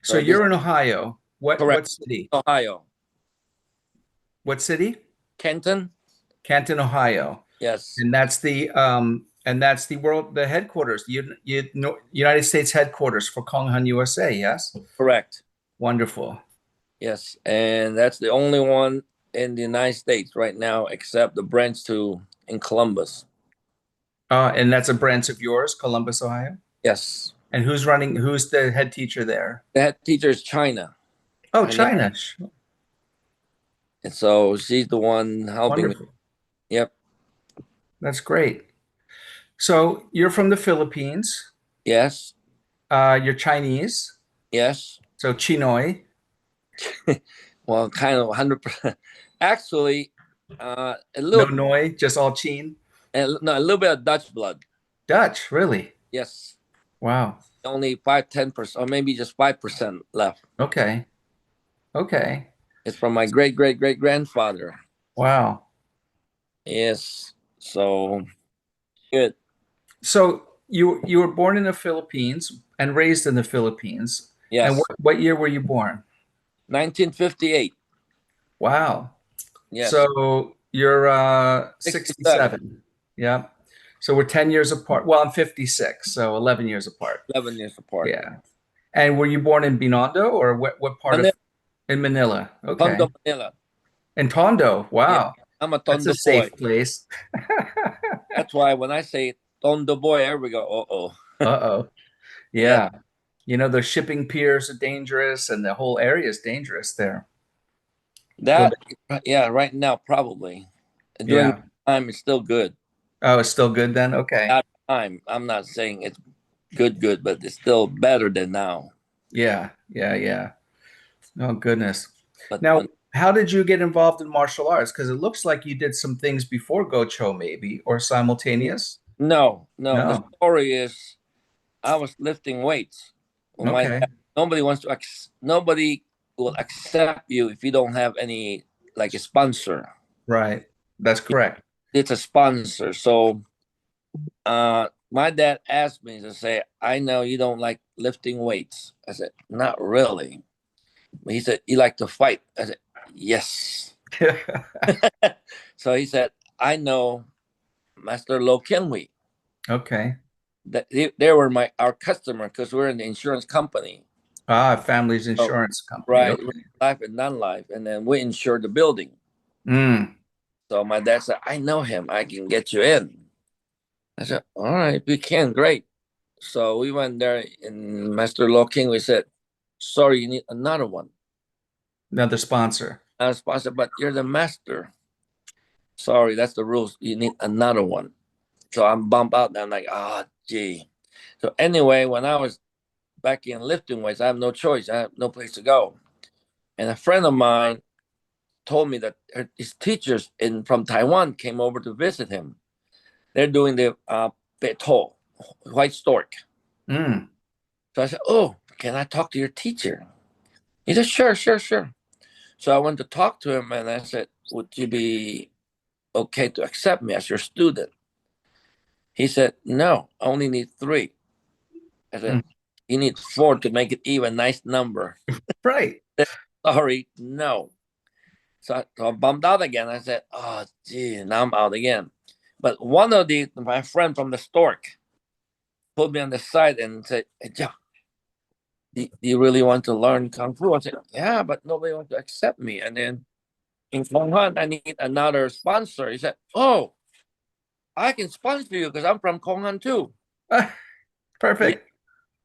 So So this you're in Ohio. What correct. city? Ohio. What city? Canton? Canton, Ohio. Yes, And that's the world the headquarters, United States headquarters for Kong Han USA, yes? correct. Wonderful. Yes. And that's the only one in the United States right now, except the branch to in Columbus. And that's a branch of yours, Columbus, Ohio? Yes. And who's the head teacher there? The head teacher is China. Oh, Her name, China. and so she's the one helping me. Wonderful. Yep. That's great. So you're from the Philippines. Yes. You're Chinese. Yes. So Chinoy. Well, kind of 100%. Actually, a No little, Noi, just all Chin. no, a little bit of Dutch blood. Dutch, really? Yes. Wow. Only 10%, or maybe just 5% left. Okay. Okay. It's from my great great great grandfather. Wow. Yes. So good. So you were born in the Philippines and raised in the Philippines. And Yes. what year were you born? 1958. Wow. Yes. So you're 67. 67. Yeah. So we're 10 years apart. Well, I'm 56, so 11 years apart. 11 years apart. Yeah. And were you born in Binondo or what part of Manila, in Manila? Okay. Tondo, Manila. In Tondo. Yeah. Wow. I'm a That's a Tondo boy. safe place. That's why when I say Tondo boy, everybody go, oh. Uh-oh. Yeah. Yeah. You know, the shipping piers are dangerous and the whole area is dangerous there. Well, That, yeah, right now, probably. During yeah. time, it's still good. Oh, it's still good then? Okay. At time, I'm not saying it's good, but it's still better than now. Yeah. Yeah. Yeah. Oh, goodness. But Now, when how did you get involved in martial arts? Because it looks like you did some things before Ngo Cho, maybe, or simultaneous. no, the No. story is I was lifting weights. When my Okay. dad, nobody will accept you if you don't have any like a sponsor. Right. That's correct. It's a sponsor. So my dad asked me to say, I know you don't like lifting weights. I said, not really. He said, you like to fight. I said, yes. So he said, I know Master Lo King Hui. Okay. That they were our customer because we're in the insurance company. Family's So, insurance company. right, Okay. life and non-life, and then we insured the building. Mm. So my dad said, I know him. I can get you in. I said, all right, we can, great. So we went there in Master Lo King. We said, sorry, you need another one. Another sponsor. I was sponsor, but you're the master. Sorry, that's the rules. You need another one. So I'm bummed out. And I'm like, gee. So anyway, when I was back in lifting weights, I have no choice. I have no place to go. And a friend of mine told me that his teachers from Taiwan came over to visit him. They're doing the beto, white stork. Mm. So I said, oh, can I talk to your teacher? He said, sure, sure, sure. So I went to talk to him and I said, would you be okay to accept me as your student? He said, no, I only need 3. I said, Mm. you need 4 to make it even. Nice number. Right. Sorry, no. So I bumped out again. I said, oh, gee, now I'm out again. But one of my friend from the stork put me on the side and said, hey, Jeff, do you really want to learn Kung Fu? I said, yeah, but nobody wants to accept me. And then in Kong Han, I need another sponsor. He said, oh, I can sponsor you because I'm from Kong Han too. Yeah. Perfect.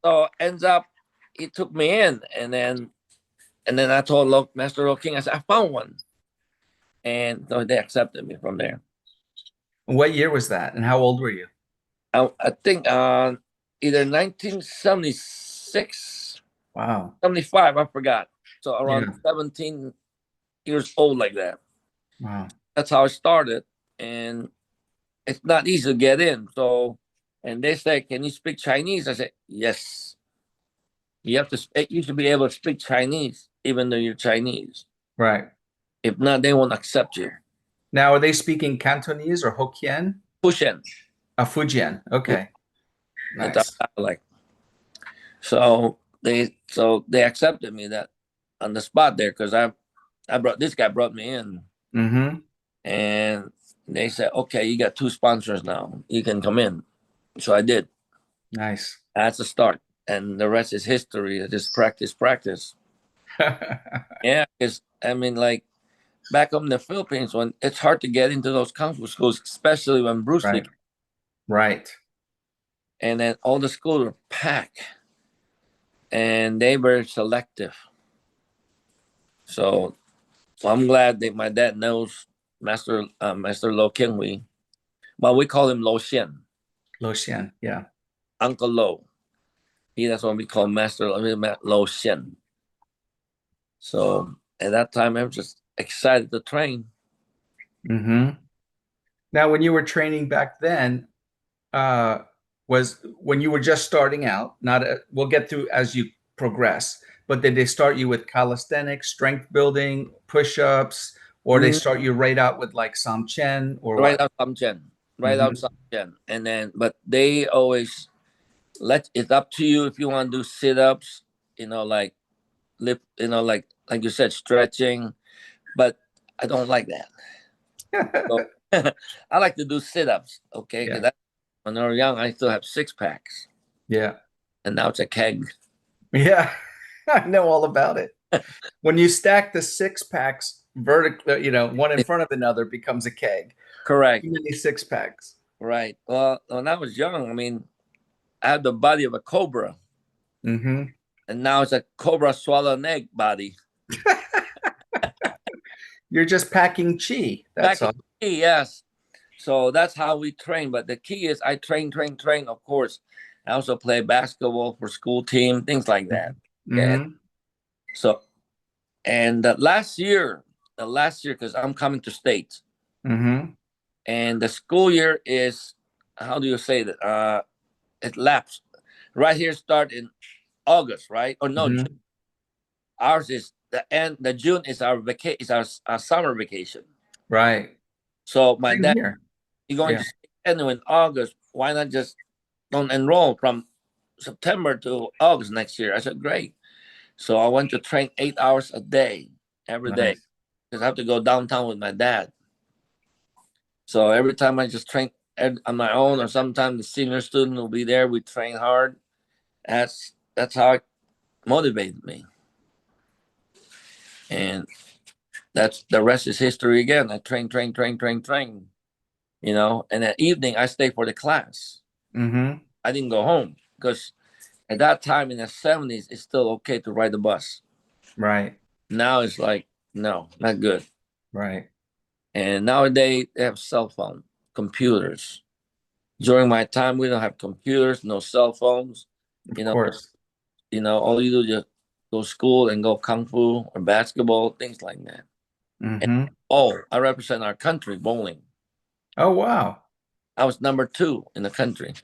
So ends up, he took me in. And then I told Master Lo King, I said, I found one. And so they accepted me from there. What year was that? And how old were you? I think either 1976, Wow. 75, I forgot. So around Yeah. 17 years old, like that. Wow. That's how I started. And it's not easy to get in. So, and they say, can you speak Chinese? I said, yes. You should be able to speak Chinese, even though you're Chinese. Right. If not, they won't accept you. Now, are they speaking Cantonese or Hokkien? Fujian. Fujian. Okay. That's Nice. like. So they accepted me that on the spot there because I brought this guy brought me in, and they said, okay, you got 2 sponsors now, you can come in. So I did. Nice. That's the start, and the rest is history. I just practice. Yeah, because I mean, like back home in the Philippines, when it's hard to get into those kung fu schools, especially when Bruce Lee, Right. and then all the schools were packed, and they were selective. So I'm glad that my dad knows Master Lo King Hui, but we call him Lo Xian, Lo Xian. Yeah. Uncle Lo. That's what we call Master Lo Xian. So at that time, I was just excited to train. Now, when you were training back then, was when you were just starting out, we'll get through as you progress, but did they start you with calisthenics, strength building, push-ups, or they start you right out with like Sam Chen or Right what? out Samchen. Right out Samchen. And then, but they always it's up to you if you want to do sit-ups, like lift, like you said, stretching, but I don't like that. So I like to do sit-ups, okay? Because when I was young, I still have 6-packs. Yeah. And now it's a keg. Yeah. I know all about it. When you stack the 6-packs vertically, one in front of another becomes a keg. Correct. Too many 6-packs. Right. Well, when I was young, I mean, I had the body of a cobra. And now it's a cobra swallow an egg body. You're just packing chi. That's all. Chi, yes. So that's how we train. But the key is I train, of course. I also play basketball for school team, things like that. Okay. So, and the last year, because I'm coming to States. And the school year is, how do you say that? It lapsed. Right here start in August, right? Or no, June. Ours is the June is our our summer vacation. Right. So my Same dad, here. you're going to Center in August. Why not just don't enroll from September to August next year? I said, great. So I went to train 8 hours a day, every day, because I have to go downtown with my dad. So every time I just train on my own, or sometimes the senior student will be there. We train hard. That's how it motivated me. And that's the rest is history again. I train. And at evening I stay for the class. I didn't go home because at that time in the 70s, it's still okay to ride the bus. Right. Now it's like, no, not good. Right. And nowadays they have cell phone, computers. During my time, we don't have computers, no cell phones. Of course. All you do is just go to school and go kung fu or basketball, things like that. And, I represent our country bowling. Oh, wow. I was number 2 in the country.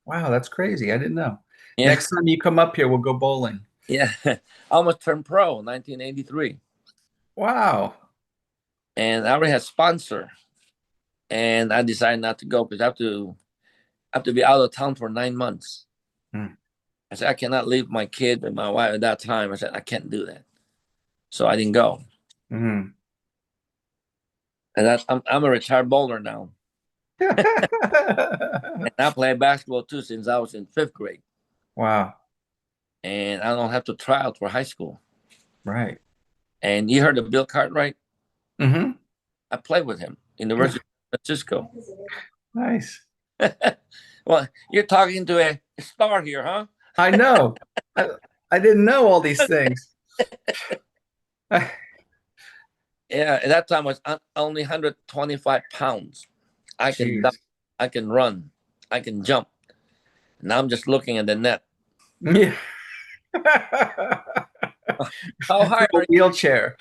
Wow, that's crazy. I didn't know. Yeah. Next time you come up here, we'll go bowling. Yeah. I almost turned pro in 1983. Wow. And I already had a sponsor. And I decided not to go because I have to be out of town for 9 months. I said, I cannot leave my kid and my wife at that time. I said, I can't do that. So I didn't go. And I'm a retired bowler now. And I play basketball too since I was in 5th grade. Wow. And I don't have to try out for high school. Right. And you heard of Bill Cartwright? I played with him in the University of San Francisco. Nice. Well, you're talking to a star here, huh? I know. I didn't know all these things. Yeah, at that time I was only 125 pounds. I can dunk, I can run, I can jump. Now I'm just looking at the net. Yeah. How high are you? Wheelchair.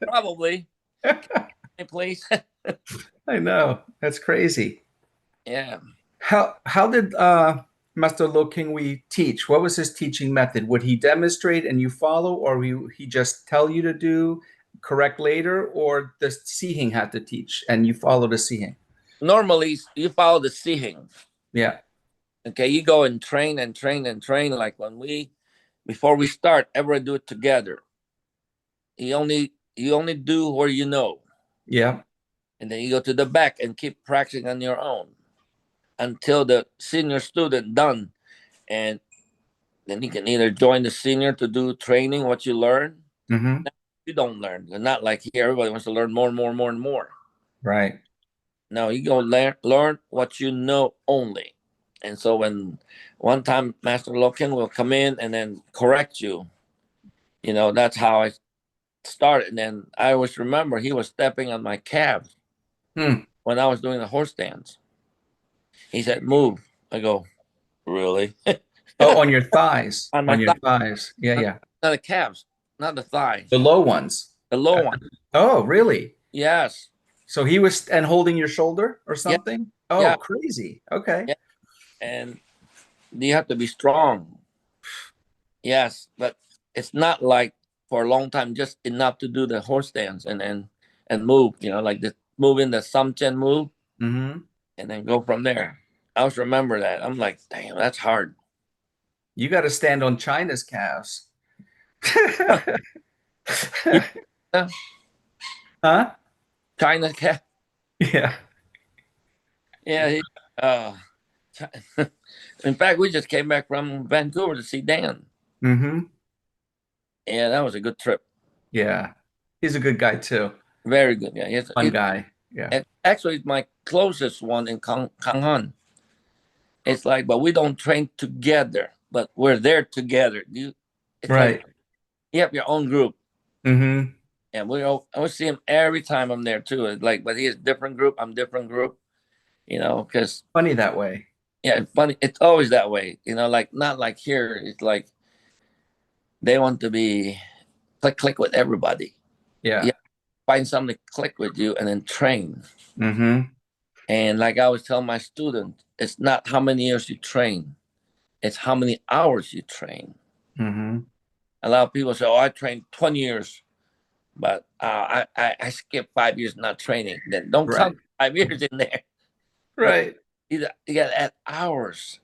Probably. Please. I know. That's crazy. Yeah. How did Master Lo King Hui teach? What was his teaching method? Would he demonstrate and you follow, or he just tell you to do, correct later, or does Sihing have to teach and you follow the Sihing? Normally, you follow the Sihing. Yeah. Okay, you go and train. Like when we before we start, everybody do it together. You only do where you know, Yeah. and then you go to the back and keep practicing on your own until the senior student done, and then you can either join the senior to do training what you learn. Mm-hmm. You don't learn. They're not like here. Everybody wants to learn more and more and more and more. Right. No, you go learn what you know only. And so when one time Master Lo King will come in and then correct you, that's how I started. And then I always remember he was stepping on my calves Hmm. when I was doing the horse dance. He said, "Move." I go, "Really?" Oh, on your thighs. On my On your thigh, thighs. Yeah, yeah. not the calves, not the thigh, The low ones. the low one. Oh, really? Yes. So he was and holding your shoulder or Yeah. something? Oh, Yeah. crazy. Okay. Yeah. And you have to be strong. Yes, but it's not like for a long time, just enough to do the horse dance and move, like the move in the Samchen move Mm-hmm. and then go from there. I always remember that. I'm like, damn, that's hard. You got to stand on China's calves. Yeah, Huh? China cat. Yeah. Yeah. Uh, in fact, we just came back from Vancouver to see Dan. Mm-hmm. Yeah, that was a good trip. Yeah. He's a good guy too. Very good. Yeah, Fun guy. Yeah. actually it's my closest one in Kanghan. It's like, but we don't train together, but we're there together. It's Right. like you have your own group, Mm-hmm. and I will see him every time I'm there too. It's like, but he is different group, I'm different group, because Funny that way. yeah, it's funny. It's always that way, like not like here. It's like they want to be click with everybody. Yeah. Yeah, find something to click with you and then train. Mm-hmm. And like I always tell my students, it's not how many years you train, it's how many hours you train. Mm-hmm. A lot of people say, "Oh, I trained 20 years, but I skipped 5 years not training." Then don't Right. count 5 years in there. But Right. you got to add hours,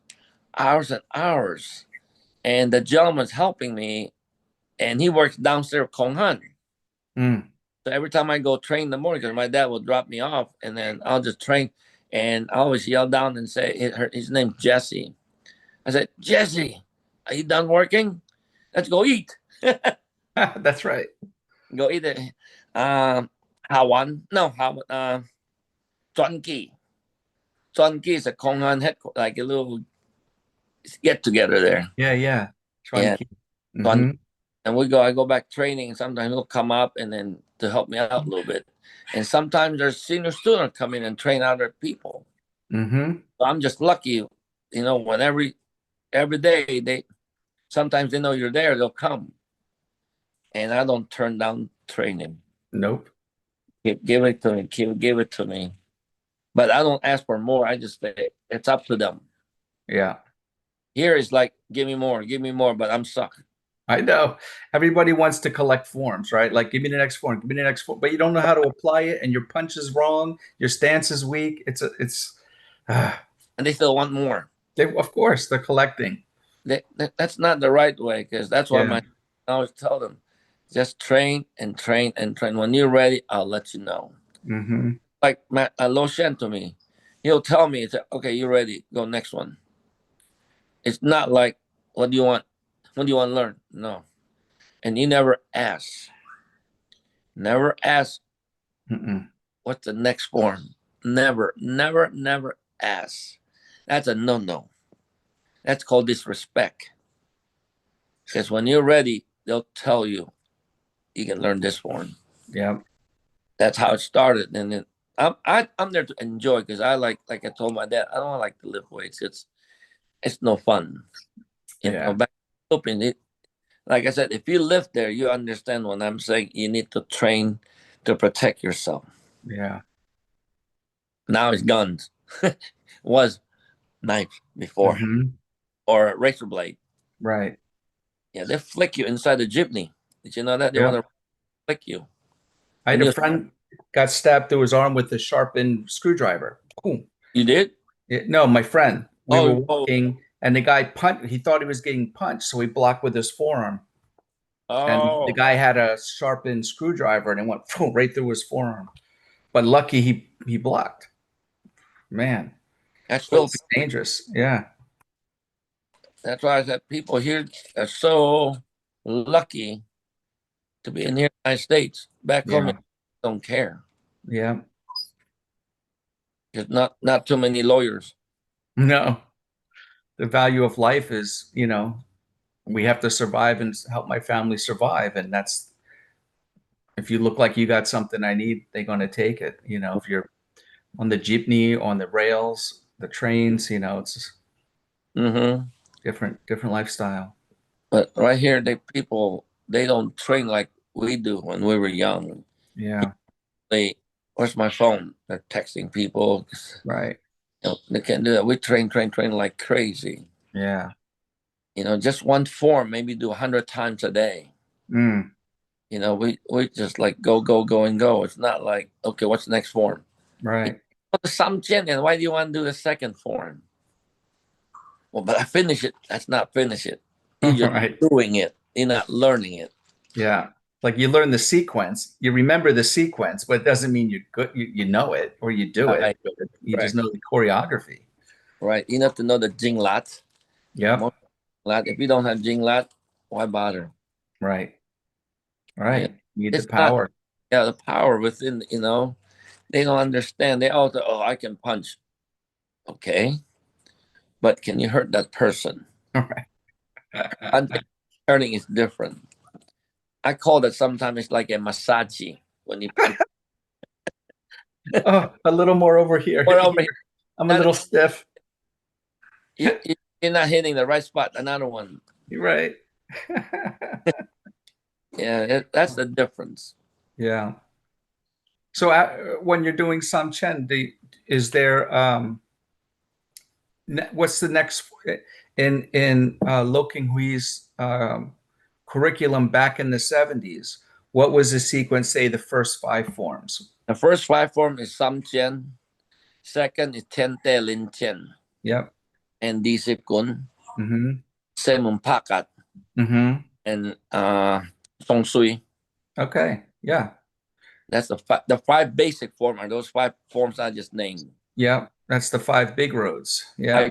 hours and hours. And the gentleman's helping me, and he works downstairs Kong Han. Mm. So every time I go train in the morning, because my dad will drop me off, and then I'll just train. And I always yell down and say, his name's Jesse. I said, "Jesse, are you done working? Let's go eat." That's right. Go eat it. Hawan, no, Chuan Ki. Chuan Ki is a Konghan headquarters, like a little get together there. Yeah, yeah. Yeah, Mm-hmm. and I go back training, and sometimes he'll come up and then to help me out a little bit. And sometimes there's senior students come in and train other people. Mm-hmm. So I'm just lucky, when every day sometimes they know you're there, they'll come. And I don't turn down training. Nope. Give it to me, give it to me. But I don't ask for more. I just say it's up to them. Yeah. Here is like, give me more, but I'm stuck. I know. Everybody wants to collect forms, right? Like, give me the next form, give me the next form, but you don't know how to apply it, and your punch is wrong, your stance is weak. Uh, And they still want more. of course, they're collecting. That's not the right way, because that's why Yeah. I always tell them, just train and train and train. When you're ready, I'll let you know. Mm-hmm. Like Lo Shen to me, he'll tell me, "Okay, you're ready. Go next one." It's not like, "What do you want? What do you want to learn?" No. And you never ask. Never ask Mm-mm. what's the next form. Never, never, never ask. That's a no-no. That's called disrespect. Because when you're ready, they'll tell you you can learn this form. Yeah. That's how it started. And then I'm there to enjoy, because I like I told my dad, I don't like to lift weights. It's no fun. Yeah. Back in it, like I said, if you live there, you understand when I'm saying you need to train to protect yourself. Yeah. Now it's guns. Was knife before, Mm-hmm. or a razor blade. Right. Yeah, they flick you inside the jeepney. Did you know that? They Yeah. want to flick you. I had And a friend got stabbed through his arm with a sharpened screwdriver. Boom. you did? No, my friend. We were Oh, walking, and the guy he thought he was getting punched, so he blocked with his forearm. And the Oh, guy had a sharpened screwdriver and it went right through his forearm. But lucky he blocked. Man, that's but it's Philippine. dangerous. Yeah. That's why I said people here are so lucky to be in the United States. Back home, Yeah. they don't care. Yeah. There's not too many lawyers. No. The value of life is, we have to survive and help my family survive. And that's, if you look like you got something I need, they're going to take it. If you're on the jeepney, on the rails, the trains, it's Mm-hmm. different lifestyle. But right here, they don't train like we do when we were young. Yeah. They, where's my phone? They're texting people. Right. They can't do that. We train like crazy. Yeah. Just one form, maybe do 100 times a day. Mm, We just like go and go. It's not like, okay, what's the next form? right. Some Chen, and why do you want to do the second form? Well, but I finish it. That's not finish it. You're just Right. doing it. You're not learning it. Yeah. Like you learn the sequence, you remember the sequence, but it doesn't mean you're good. You know it or you do it. Right. You just Correct. know the choreography. Right. You have to know the Jing Lat. Yep. If you don't have Jing Lat, why bother? Right. Yeah. Right. You need the It's not, power. yeah, the power within, they don't understand. They all say, oh, I can punch. Okay. But can you hurt that person? Right. Punching, hurting is different. I call that sometimes it's like a massage when you punch. Oh, a little more over here. Or over here, I'm a that, little stiff. you're not hitting the right spot. Another one. You're right. Yeah, that's the difference. Yeah. So when you're doing Sam Chen, is there what's the next in Lo King Hui's curriculum back in the 70s? What was the sequence, say the first five forms? The first five form is Sam Chen. Second is Ten Te Lin Chen. Yep. And Disip Kun. Mm-hmm. Semun Pakat. Mm-hmm. And Song Sui. Okay. Yeah. That's the five basic form. Are those five forms I just named? Yep. That's the five big roads. Yeah.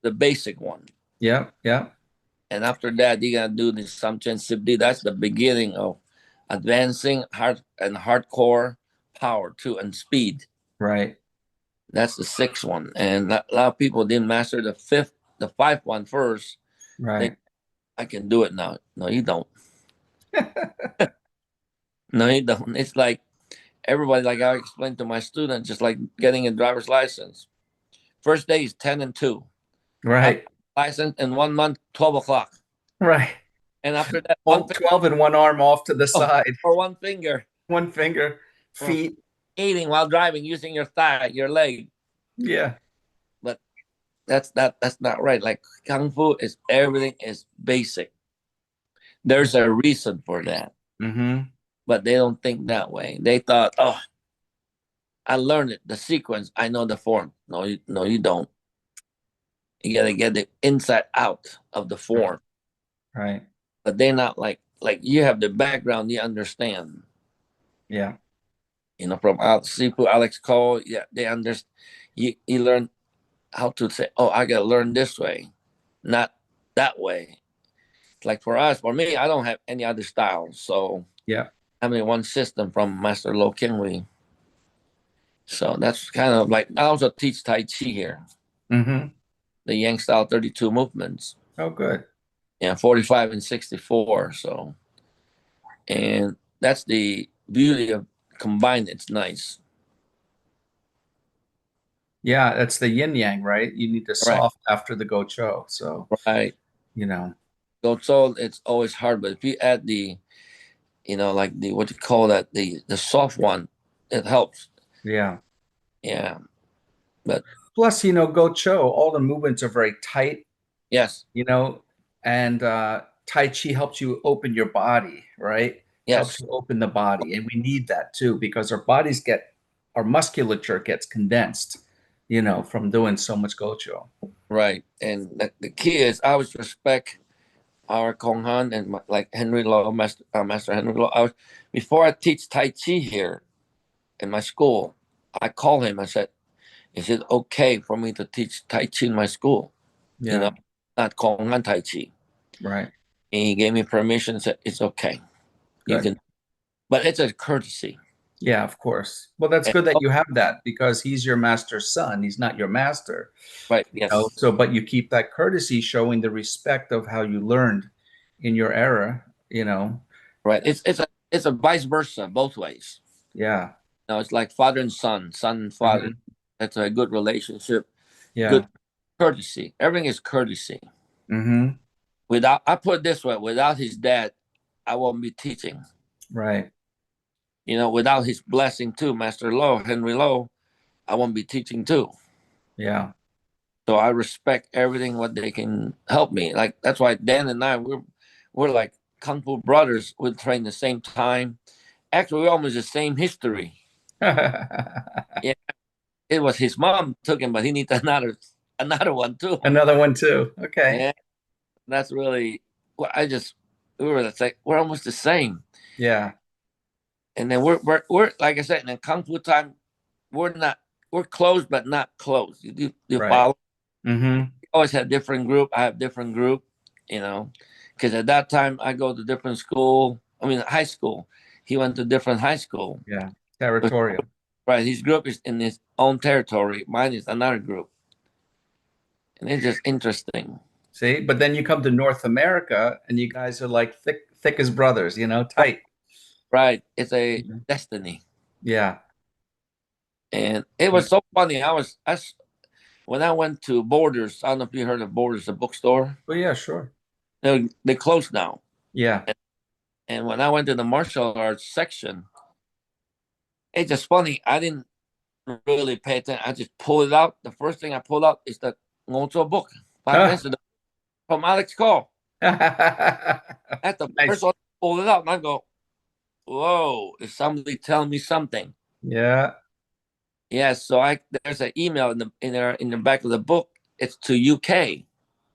The basic one. Yep. Yep. And after that, you're gonna do the Sam Chen Sibdi. That's the beginning of advancing hardcore power too and speed. Right. That's the sixth one. And a lot of people didn't master the fifth one first. Right. I can do it now. No, you don't. No, you don't. It's like everybody, like I explained to my students, just like getting a driver's license. First day is 10 and 2. Right. License in 1 month, 12 o'clock. Right. And after that, 12 and one arm off to the side. Or one finger. One finger, feet. Eating while driving, using your thigh, your leg. Yeah. But that's not right. Like Kung Fu is everything is basic. There's a reason for that. Mm-hmm. But they don't think that way. They thought, oh, I learned it, the sequence. I know the form. No, you don't. You gotta get the inside out of the form. Right. But they're not like you have the background. You understand. Yeah. From Sifu Alex Cole. Yeah, they understand. You learn how to say, oh, I gotta learn this way, not that way. Like for me, I don't have any other styles. So Yeah. I mean, one system from Master Lo King Hui. So that's kind of like I also teach Tai Chi here. Mm-hmm. The Yang style 32 movements. Oh, good. Yeah, 45 and 64. So, and that's the beauty of combined. It's nice. Yeah, that's the yin yang, right? You need the Right. soft after the Ngo Cho. So, Right. So it's always hard, but if you add the, like the what you call that, the soft one, it helps. Yeah. Yeah. But Plus, Ngo Cho, all the movements are very tight, yes. And Tai Chi helps you open your body, right? Helps Yes. you open the body. And we need that too, because our musculature gets condensed. from doing so much Ngo Cho. Right. And the key is I always respect our Kong Han and like Henry Lo, Master Henry Lo. Before I teach Tai Chi here in my school, I called him. I said, "Is it okay for me to teach Tai Chi in my school? You know, Yeah, not Kong Han Tai Chi." right. And he gave me permission. Said it's okay. You Good. can, but it's a courtesy. Yeah, of course. Well, that's And, good that you have that because he's your master's son. He's not your master. right. Yes. So, but you keep that courtesy, showing the respect of how you learned in your era. Right. It's a vice versa both ways. Yeah. No, it's like father and son, son and father. Mhm. That's a good relationship, Yeah. good courtesy. Everything is courtesy. Hmm. Without, I put it this way, without his dad, I won't be teaching. Right. Without his blessing too, Master Lo, Henry Lo, I won't be teaching too. Yeah. So I respect everything what they can help me. Like that's why Dan and I we're like kung fu brothers. We train the same time. Actually, we're almost the same history. Yeah, it was his mom took him, but he needs another one too. Another one too. Okay. Yeah, that's really. Well, we were like we're almost the same. Yeah. And then we're like I said in the kung fu time, we're close but not close. You Right. follow? Hmm. We always had different group. I have different group. You know, because at that time I go to different school. I mean high school. He went to different high school. Yeah. Territorial. Right, his group is in his own territory. Mine is another group, and it's just interesting. See, but then you come to North America and you guys are like thick as brothers, tight. Right, it's a Mhm. destiny, Yeah. and it was so funny. When I went to Borders. I don't know if you heard of Borders, the bookstore. Oh yeah, sure. They closed now. Yeah. And when I went to the martial arts section, it's just funny. I didn't really pay attention. I just pulled it out. The first thing I pulled out is the Ngo Cho book, Five Ah. Minutes from Alex Cole. That's the first Nice. one I pulled it out, and I go, "Whoa! Is somebody telling me something?" Yeah. Yeah. So there's an email in the back of the book. It's to UK,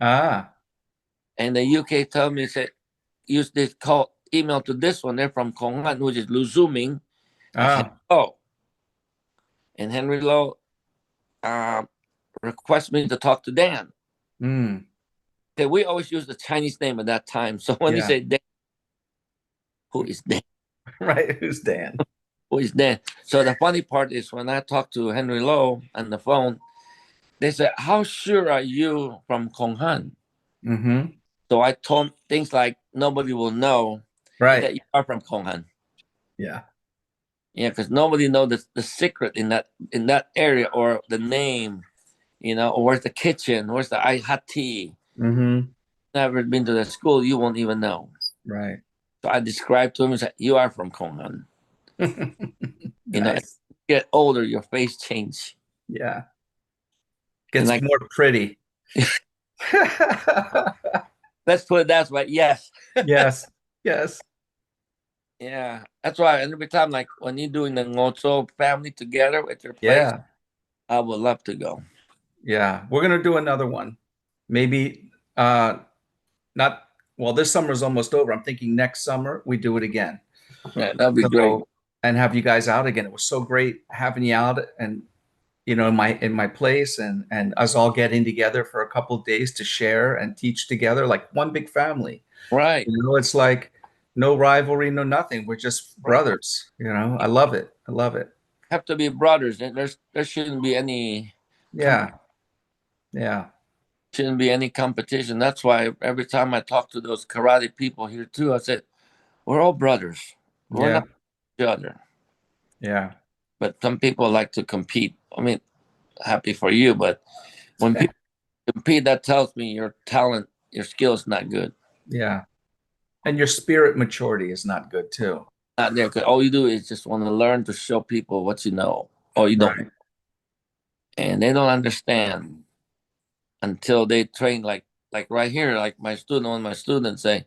Ah. and the UK told me said use this call email to this one. They're from Konghan, which is Lu Zuming and Henry Ah. Lo. And Henry Lo request me to talk to Dan. Mm. Okay, we always use the Chinese name at that time. So when he Yeah. said Dan, who is Dan? Right. Who's Dan? Who is Dan? So the funny part is when I talked to Henry Lo on the phone, they said, "How sure are you from Konghan?" Mm-hmm. So I told things like nobody will know Right. that you are from Konghan. Yeah. Yeah, because nobody knows the secret in that area or the name, or where's the kitchen, where's the hot tea. Mm-hmm. Never been to the school, you won't even know. Right. So I described to him and said, "You are from Konghan." As Nice. you get older, your face change. Yeah. And Gets like, more pretty. let's put it that way. Yes. Yes. Yes. Yeah. That's why every time, like when you're doing the Ngo Cho family together at your place, Yeah. I would love to go. Yeah. We're gonna do another one. Maybe not well, this summer is almost over. I'm thinking next summer we do it again. Yeah, that'd be great. So and have you guys out again. It was so great having you out and in my place and us all getting together for a couple of days to share and teach together like one big family. Right. It's like no rivalry, no nothing. We're just brothers. I love it. I love it. Have to be brothers. And there shouldn't be any Yeah. Yeah. competition. That's why every time I talk to those karate people here too, I said, we're all brothers. We're Yeah. not each other. Yeah. But some people like to compete. I mean, happy for you, but when people compete, that tells me your talent, your skill is not good. Yeah. And your spirit maturity is not good too. Not there. Cause all you do is just want to learn to show people what you know or you Right. don't. And they don't understand until they train like right here, like one of my students say,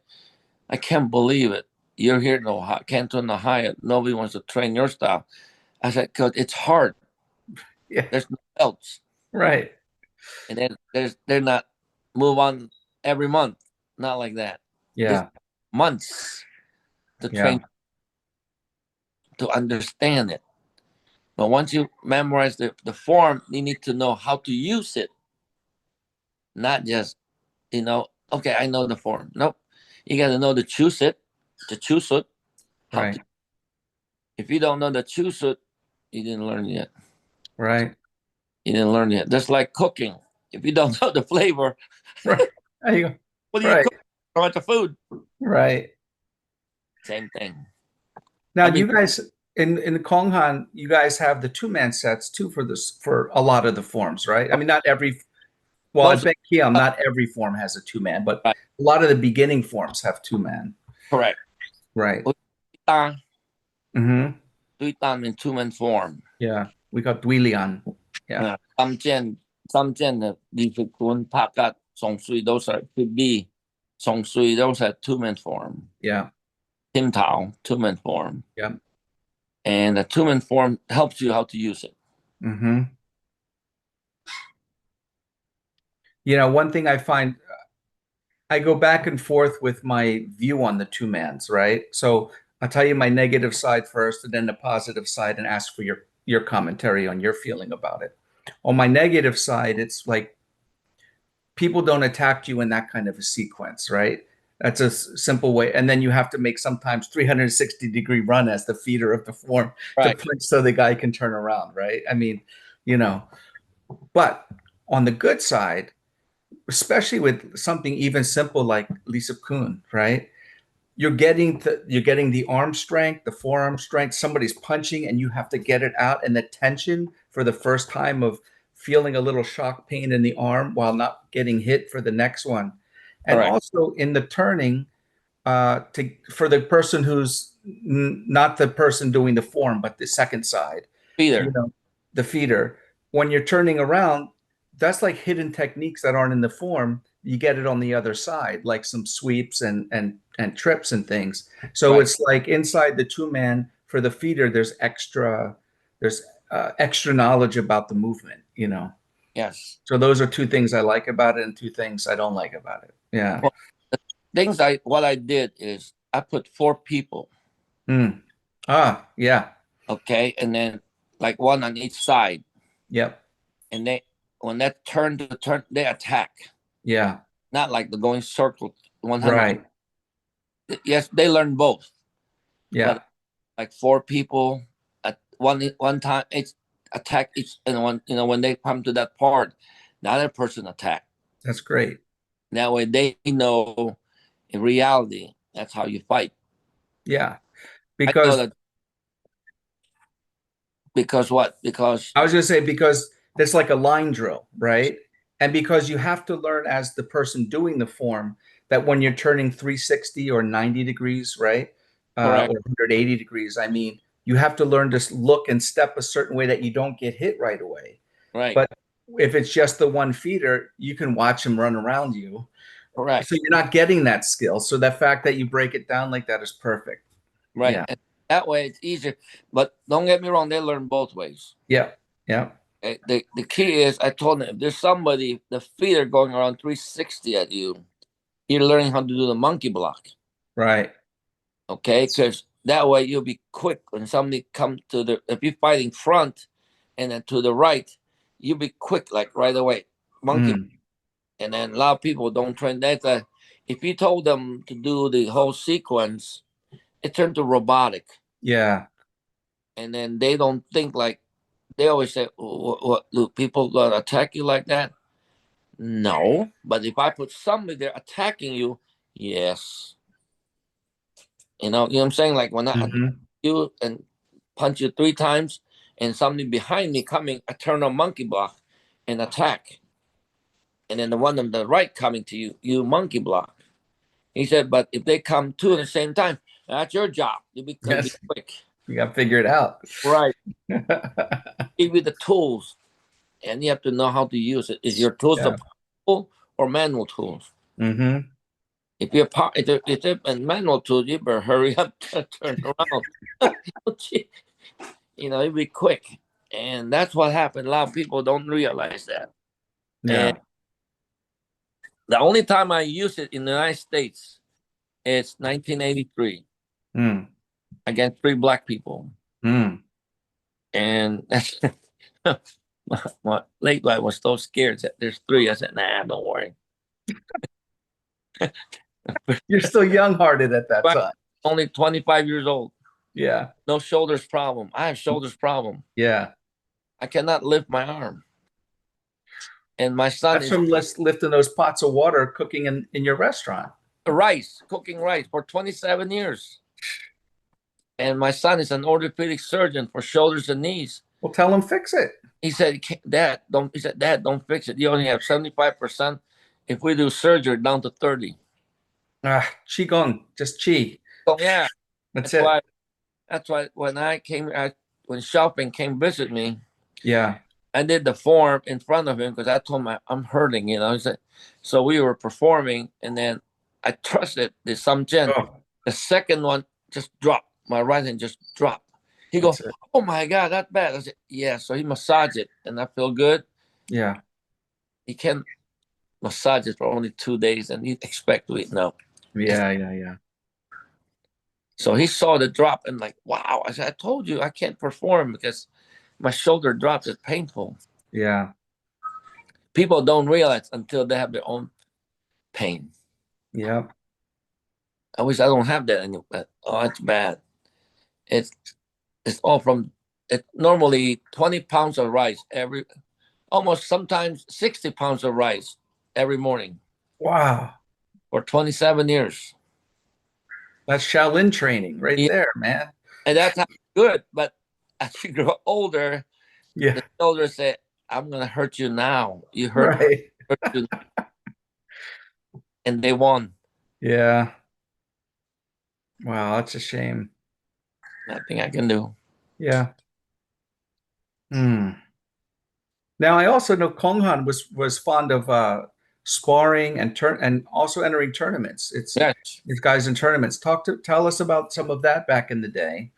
I can't believe it. You're here in Ohio, Canton, Ohio. Nobody wants to train your style. I said, because it's hard. Yeah. There's no else. Right. And then they're not move on every month. Not like that. It's Yeah. months to Yeah. train to understand it. But once you memorize the form, you need to know how to use it, not just, okay, I know the form. Nope. You got to know to choose it, how to. Right. If you don't know the choose it, you didn't learn yet. Right. You didn't learn yet. Just like cooking. If you don't know the flavor, Right. There you go. what do you Right. cook? How much of food? Right. Same thing. Now I mean, you guys in Konghan, you guys have the two-man sets too for this for a lot of the forms, right? I mean, not every well, at most Ben Kiam, not every form has a two-man, but right, a lot of the beginning forms have two-man. correct. Right. Tuitan, Mm-hmm. tuitan in two-man form. Yeah. We got Duilian. Yeah. Some the difficult pakat, song sui, those are could be song sui, those are two-man form. Yeah. Tim Tao, two-man form. Yeah. And the two-man form helps you how to use it. Mm-hmm. One thing I find I go back and forth with my view on the two mans, right? So I'll tell you my negative side first and then the positive side and ask for your commentary on your feeling about it. On my negative side, it's like people don't attack you in that kind of a sequence, right? That's a simple way. And then you have to make sometimes 360-degree run as the feeder of the form to Right. punch so the guy can turn around, right? I mean, you know, but on the good side, especially with something even simple like Lisa Kuhn, right? You're getting the arm strength, the forearm strength. Somebody's punching, and you have to get it out, and the tension for the first time of feeling a little shock pain in the arm while not getting hit for the next one, and Correct. also in the turning to for the person who's not the person doing the form, but the second side, you Peter. know, the feeder. When you're turning around, that's like hidden techniques that aren't in the form. You get it on the other side, like some sweeps and trips and things. So Right. it's like inside the two-man for the feeder. There's extra knowledge about the movement. Yes. So those are two things I like about it and two things I don't like about it. Yeah. Well, what I did is I put four people, Mm. Yeah. okay, and then like one on each side, Yep. and they when that turn they attack, Yeah. not like the going circle 100. Right. Yes, they learn both, Yeah. but like four people at one time, it's attack each, and when they come to that part, the other person attack. That's great. That way they know in reality that's how you fight. Yeah. I know Because that because what? Because I was going to say, because it's like a line drill, right? And because you have to learn as the person doing the form that when you're turning 360 or 90 degrees, right? Or correct, 180 degrees, I mean, you have to learn to look and step a certain way that you don't get hit right away. right, But if it's just the one feeder, you can watch him run around you. So correct, you're not getting that skill. So the fact that you break it down like that is perfect. right. Yeah. And that way it's easier. But don't get me wrong, they learn both ways. Yeah. Yeah. The key is I told them if there's somebody the feeder going around 360 at you, you're learning how to do the monkey block. Right. Okay, because that way you'll be quick when somebody come to the if you're fighting front and then to the right, you'll be quick like right away. Monkey. Mm. And then a lot of people don't train that. If you told them to do the whole sequence, it turned to robotic. Yeah. And then they don't think like they always say, what do people gonna attack you like that? No. But if I put somebody there attacking you, yes. You know what I'm saying? Like when I attack Hmm. you and punch you three times and somebody behind me coming, I turn on monkey block and attack. And then the one on the right coming to you, you monkey block. He said, but if they come two at the same time, that's your job. You be gonna be Yes. quick. You got to figure it out. Right. Give you the tools and you have to know how to use it. Is your tools the Yeah. powerful or manual tools? Hmm. If you're if they're a manual tool, you better hurry up to turn around. You be quick. And that's what happened. A lot of people don't realize that. And Yeah. the only time I used it in the United States is 1983 Mm. against 3 black people. Mm. And that's my late wife was so scared that there's 3. I said, nah, don't worry. You're still young-hearted at that But time. only 25 years old. Yeah. No shoulders problem. I have shoulders problem. Yeah. I cannot lift my arm. And my son That's is from lifting those pots of water cooking in your restaurant. cooking rice for 27 years. And my son is an orthopedic surgeon for shoulders and knees. Well, tell them fix it. He said, Dad, don't fix it. You only have 75%. If we do surgery, down to 30. Qigong, just chi. So yeah, That's that's it. why when when shopping came visit me, Yeah. I did the form in front of him because I told him I'm hurting, you know. He said, so we were performing, and then I trusted the Samjian. Oh, The second one just dropped. My right hand just dropped. He that's goes, it. "Oh my God, that's bad." I said, "Yeah." So he massaged it, and I feel good. Yeah. He can massage it for only 2 days, and he expect to eat no. Yeah. Yeah. Yeah. So he saw the drop and like, wow. I said, I told you I can't perform because my shoulder drops. It's painful. Yeah. People don't realize until they have their own pain. Yeah. I wish I don't have that anymore. Oh, it's bad. It's it's all from it. Normally 20 pounds of rice almost sometimes 60 pounds of rice every morning Wow. for 27 years. That's Shaolin training right Yeah, there, man. and that's how good. But as you grow older, Yeah. the shoulders say, "I'm gonna hurt you now. Right. Hurt you," and they won. Yeah. Wow, that's a shame. Nothing I can do. Yeah. Hmm. Now I also know Konghan was fond of sparring and also entering tournaments. Yes. These guys in tournaments. Tell us about some of that back in the day.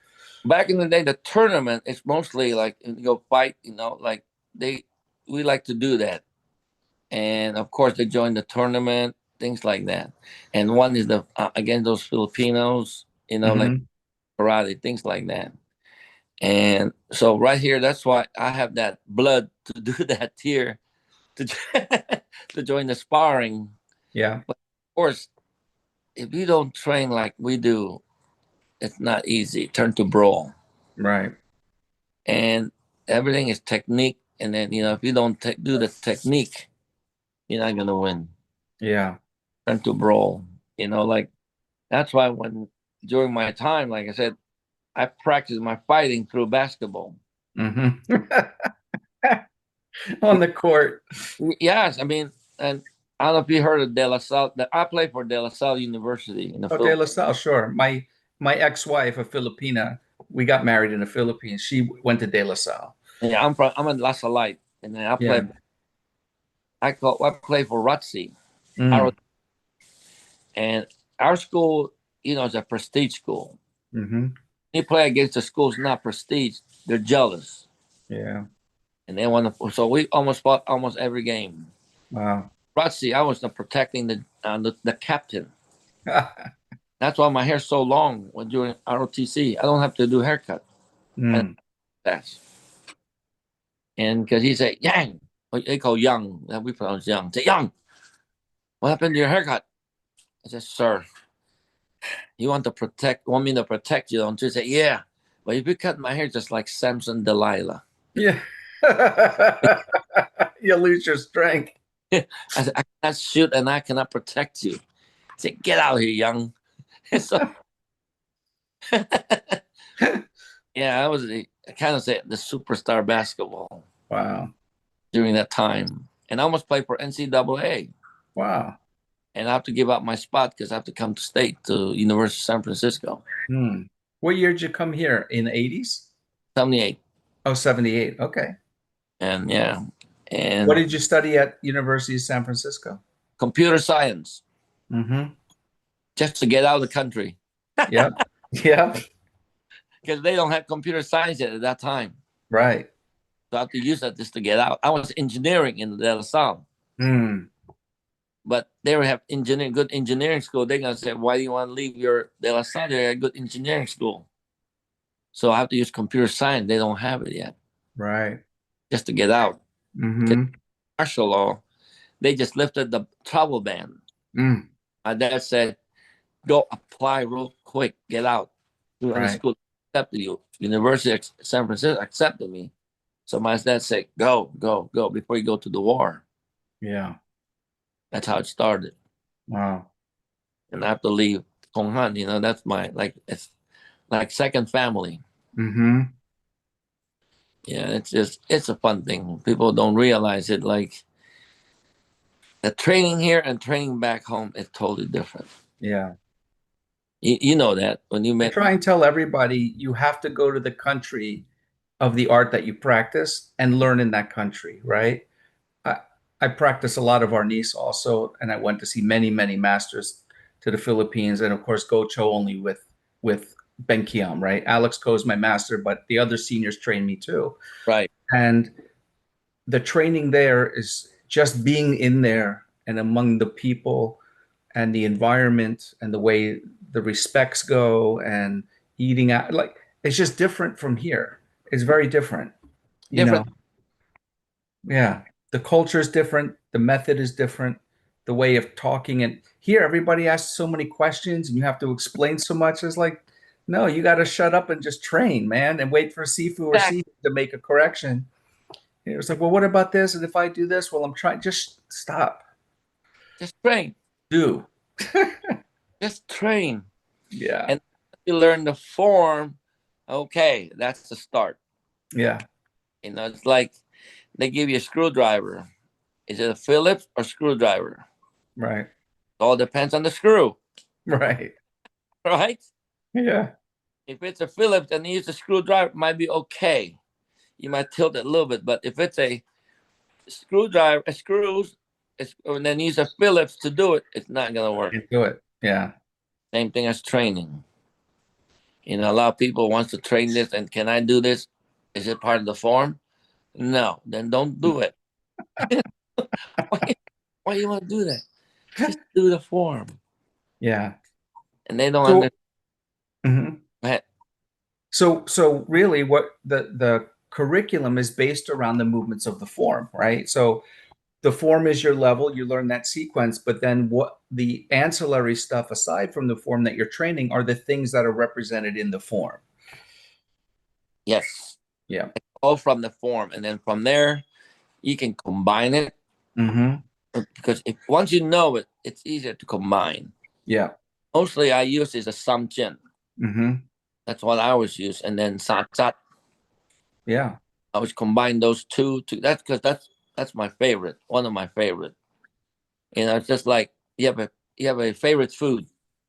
Back in the day, the tournament is mostly like you go fight. You know, like they we like to do that, and of course they join the tournament, things like that. And one is the against those Filipinos. You know, like Hmm. karate, things like that. And so right here, that's why I have that blood to do that here to to join the sparring. Yeah. But of course, if you don't train like we do, it's not easy. Turn to brawl, Right. and everything is technique. And then if you don't do the technique, you're not gonna win. Yeah. Turn to brawl. Like that's why when during my time, like I said, I practiced my fighting through basketball. Hmm. On the court. Yes, I mean, and I don't know if you heard of De La Salle. I played for De La Salle University in the Oh, De La Philippines. Salle, sure. My ex-wife, a Filipina, we got married in the Philippines. She went to De La Salle. Yeah, I'm a La Salite, and then Yeah. I play for Rotsi, Mm. and our school, is a prestige school. Hmm. You play against the schools not prestige, they're jealous, Yeah. and they want to. So we almost fought almost every game. Wow. Rotsi, I was protecting the captain. That's why my hair's so long when doing ROTC. I don't have to do haircut. And Mm. that's and because he said Yang, they call Young, we pronounce Young. Say Young, what happened to your haircut? I said, sir, you want me to protect you, don't you? Say, yeah. But if you cut my hair just like Samson Delilah, Yeah. You lose your strength. I said, I cannot shoot and I cannot protect you. I said, get out here, Young. So yeah, I was I kind of say the superstar basketball Wow. during that time. And I almost played for NCAA. Wow. And I have to give up my spot because I have to come to state to University of San Francisco. Hmm. What year did you come here? In the 80s? 78. Oh, 78. Okay. And yeah. What And did you study at University of San Francisco? computer science, Hmm. just to get out of the country. Yep. Yep. Because they don't have computer science yet at that time. Right. So I have to use that just to get out. I was engineering in the Salle. Mm, But they would have good engineering school. They're gonna say, "Why do you want to leave your De La Salle? They had good engineering school." So I have to use computer science. They don't have it yet, right. just to get out. Because Mm-hmm. martial law, they just lifted the travel ban. Mm, My dad said, "Go apply real quick, get out." To any right. school accepted you. University of San Francisco accepted me. So my dad said, "Go, go, go before you go to the war." Yeah. That's how it started. Wow. And I have to leave Kong Han. That's my it's like second family. Mm-hmm. Yeah, it's a fun thing. People don't realize it. Like the training here and training back home is totally different. Yeah. You know that when you I met. try and tell everybody you have to go to the country of the art that you practice and learn in that country, right? I, I practice a lot of arnis also, and I went to see many, many masters to the Philippines, and of course, Ngo Cho only with Ben Kiam, right? Alex Ko is my master, but the other seniors train me too. Right. And the training there is just being in there and among the people and the environment and the way the respects go and eating out. Like it's just different from here. It's very different, you know. Different. Yeah, the culture is different, the method is different, the way of talking. And here everybody asks so many questions and you have to explain so much. It's like, no, you got to shut up and just train, man, and wait for Sifu or Exactly. Sifu to make a correction. It was like, well, what about this? And if I do this, well, I'm trying. Just stop. Just train. Do. Just train. Yeah. And you learn the form. Okay, that's the start. Yeah. It's like they give you a screwdriver. Is it a Phillips or screwdriver? Right. It all depends on the screw, Right. right? Yeah. If it's a Phillips and you use a screwdriver, it might be okay. You might tilt it a little bit, but if it's a screwdriver, a screws, and then use a Phillips to do it, it's not gonna work. Can't do it. Yeah. Same thing as training. A lot of people wants to train this, and can I do this? Is it part of the form? No, then don't do it. why, why you want to do that? Just do the form. Yeah. And they don't So, understand. mhm. So really what the curriculum is based around the movements of the form, right? So the form is your level, you learn that sequence, but then what the ancillary stuff aside from the form that you're training are the things that are represented in the form. Yes, Yeah. all from the form, and then from there you can combine it Mm-hmm. because if once you know it, it's easier to combine. Yeah. Mostly I use is a samjin. Mm-hmm. That's what I always use, and then satsat. Yeah. I always combine those two. That's because that's my favorite. One of my favorite. It's just like you have a favorite food.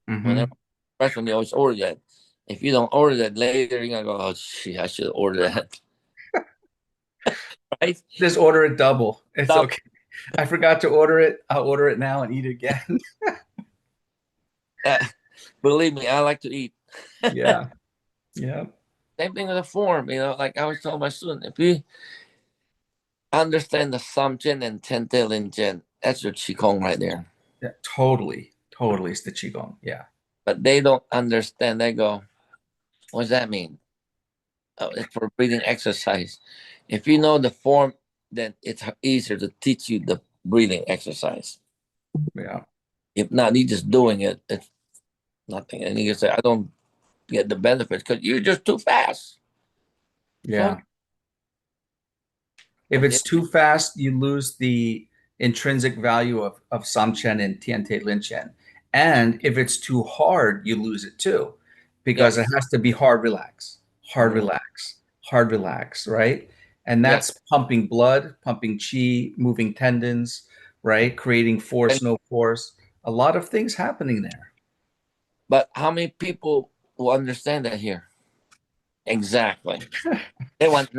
Whenever Mm-hmm. restaurant, you always order that. If you don't order that later, you're gonna go, "Oh shit, I should order that." Right? Just order it double. It's Stop. okay. I forgot to order it. I'll order it now and eat it again. Uh, believe me, I like to eat. Yeah. Yeah. Same thing with the form. Like I always tell my student, if you understand the Samjin and Tente Linjin, that's your Qigong right there. Yeah. Totally. Totally. It's the Qigong. Yeah. But they don't understand. They go, what does that mean? Oh, it's for breathing exercise. If you know the form, then it's easier to teach you the breathing exercise. Yeah. If not, you just doing it, it's nothing. And you can say, I don't get the benefits because you're just too fast. So, Yeah. If but it's too fast, you lose the intrinsic value of Samchen and Tiante Linchen. And if it's too hard, you lose it too, because it yes. has to be hard relax, hard Mhm. relax, hard relax, right? And Yes. that's pumping blood, pumping chi, moving tendons, right? Creating And force, no force. A lot of things happening there. but how many people will understand that here? Exactly. They want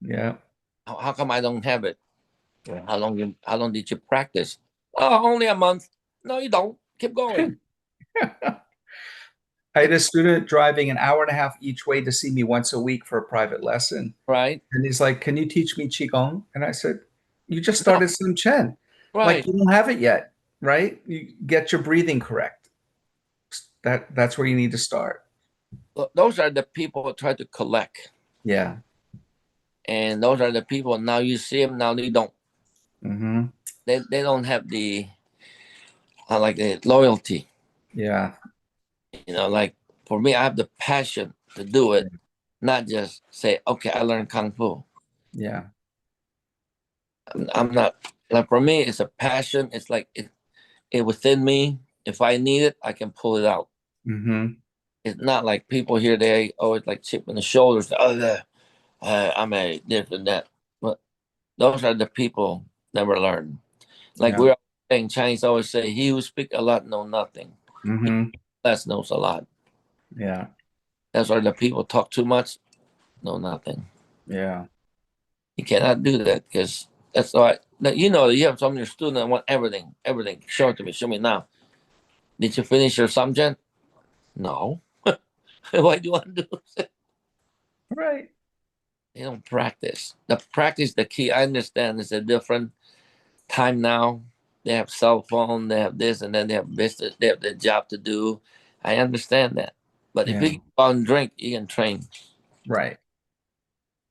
Yeah. how come I don't have it? Yeah. How long did you practice? Oh, only a month. No, you don't. Keep going. I had a student driving an hour and a half each way to see me once a week for a private lesson. Right. And he's like, "Can you teach me Qigong?" And I said, "You just No. started Sun Chen. Like, Right. you don't have it yet, right? You get your breathing correct. That's where you need to start." Those are the people who try to collect. Yeah. And those are the people now you see them, now they don't. Hmm. They don't have the like the loyalty. Yeah. Like for me, I have the passion to do it, not just say, okay, I learned kung fu. Yeah. I'm not like, for me, it's a passion. It's like it within me. If I need it, I can pull it out. Hmm. It's not like people here, they always like chip on the shoulders. Oh, I'm a this and that. But those are the people never learn. Like Yeah. we're saying, Chinese always say, he who speak a lot know nothing. He Hmm. less knows a lot. Yeah. That's why the people talk too much, know nothing. Yeah. You cannot do that because that's why you have some of your students that want everything, everything. Show it to me, show me now. Did you finish your subject? No. Why do you want to do it? Right. They don't practice. The practice, the key. I understand it's a different time now. They have cell phone, they have this, and then they have business, they have their job to do. I understand that. But if you Yeah. can go out and drink, you can train. Right.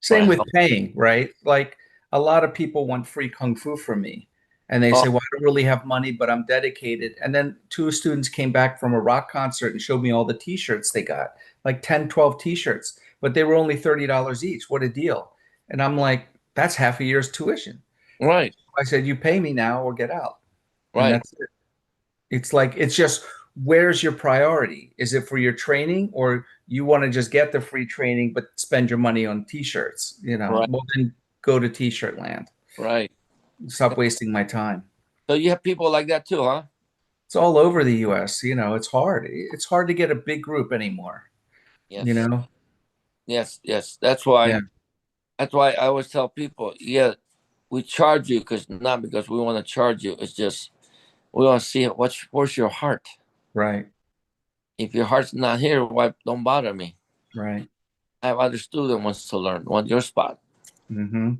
Same Right. with paying, right? Like a lot of people want free kung fu from me. And they Oh, say, "Well, I don't really have money, but I'm dedicated." And then two students came back from a rock concert and showed me all the t-shirts they got, like 10, 12 t-shirts, but they were only $30 each. What a deal. And I'm like, that's half a year's tuition. right, I said, "You pay me now or get out." And right, that's it. It's like, it's just, where's your priority? Is it for your training, or you want to just get the free training but spend your money on t-shirts? right, Well, then go to t-shirt land. right. Stop wasting my time. So you have people like that too, huh? It's all over the US. It's hard. It's hard to get a big group anymore, you Yes, know? yes, yes. Yeah, That's why I always tell people, yeah, we charge you because not because we want to charge you. It's just we want to see where's your heart. right, If your heart's not here, why don't bother me? right. I have other student wants to learn, want your spot. Hmm.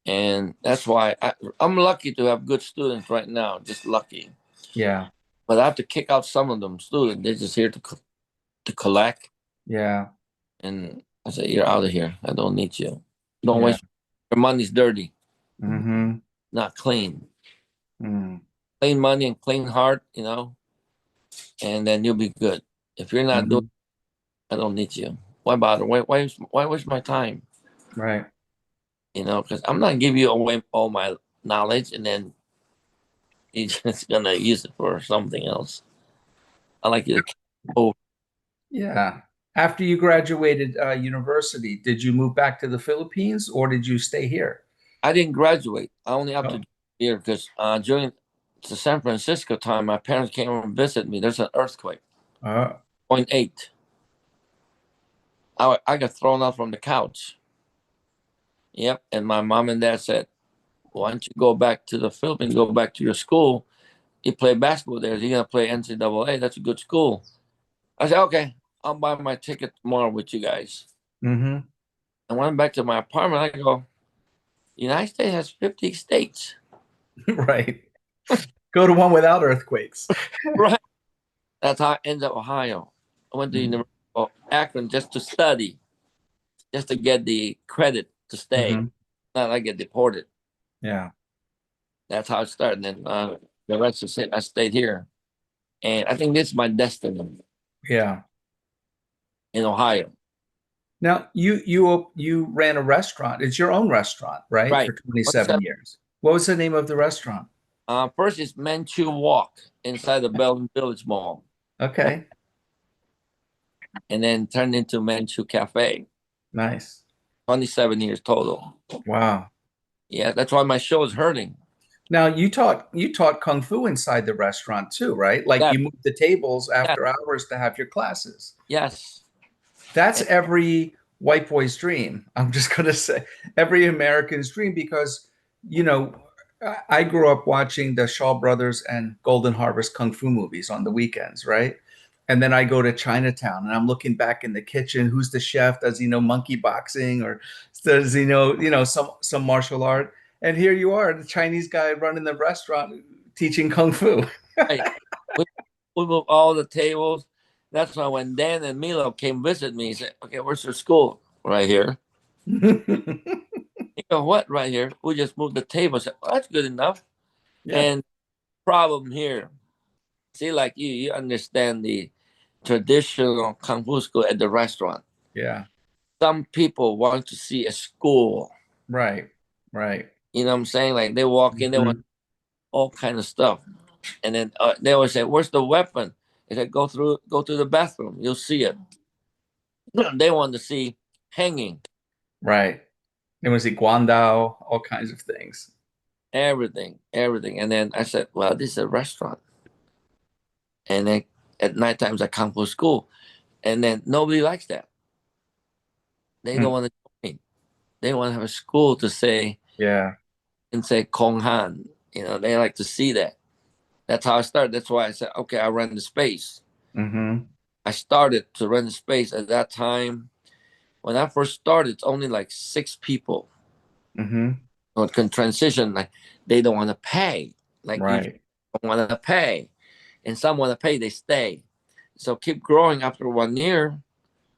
And that's why I'm lucky to have good students right now, just lucky. Yeah, But I have to kick out some of them students. They're just here to collect. yeah, And I say, you're out of here. I don't need you. Don't yeah. waste your money's dirty, Hmm. not clean. Mm. Clean money and clean heart, and then you'll be good. If you're not doing, Hmm. I don't need you. Why bother? Why waste my time? Right. Because I'm not giving you away all my knowledge and then you're just gonna use it for something else. I like you to. Oh, Yeah. After you graduated university, did you move back to the Philippines or did you stay here? I didn't graduate. I only have to Oh, do a year because during the San Francisco time, my parents came over and visit me. There's an earthquake, uh, 0.8. I got thrown out from the couch. Yep. And my mom and dad said, why don't you go back to the Philippines, go back to your school? You play basketball there. You're going to play NCAA. That's a good school. I said, okay, I'll buy my ticket tomorrow with you guys. hmm. I went back to my apartment. I go, United States has 50 states. Right. Go to one without earthquakes. Right. That's how I ended up Ohio. I went to University of Akron just to study, just to get the credit to stay. Hmm. Not I get deported. Yeah. That's how it started. And the rest is it. I stayed here. And I think this is my destiny Yeah. in Ohio. Now you ran a restaurant. It's your own restaurant, right? Right. For What's that? 27 years. What was the name of the restaurant? First is Manchu Walk inside the Belgian Village Mall, Okay. and then turned into Manchu Cafe. Nice. 27 years total. Wow. Yeah, that's why my show is hurting. Now you taught kung fu inside the restaurant too, right? Like Yeah, you moved the tables yeah, after hours to have your classes. yes. That's And every white boy's dream. I'm just gonna say every American's dream because you know I grew up watching the Shaw Brothers and Golden Harvest kung fu movies on the weekends, right? And then I go to Chinatown and I'm looking back in the kitchen. Who's the chef? Does he know monkey boxing or does he know, some martial art? And here you are, the Chinese guy running the restaurant teaching kung fu. Right. We, we move all the tables. That's why when Dan and Milo came visit me, he said, "Okay, where's your school?" Right here. You go, "What? Right here?" We just moved the table. I said, "Well, that's good enough." Yeah. And problem here, see, like you understand the traditional kung fu school at the restaurant. Yeah. Some people want to see a school. Right. Right. You know what I'm saying? Like they walk in, they want Mhm. all kind of stuff, and then they always say, "Where's the weapon?" They said, go to the bathroom. You'll see it." They want to see hanging, Right. It was Guandao, all kinds of things. everything, everything. And then I said, "Well, this is a restaurant." And then at night times I come for school, and then nobody likes that. They don't Hmm. want to join. They want to have a school to say Yeah. and say Kong Han. They like to see that. That's how I started. That's why I said, okay, I rent the space. Hmm. I started to rent the space at that time. When I first started, it's only like 6 people. Hmm. So it can transition. Like they don't want to pay. Like you Right. don't want to pay, and some want to pay. They stay. So keep growing. After 1 year,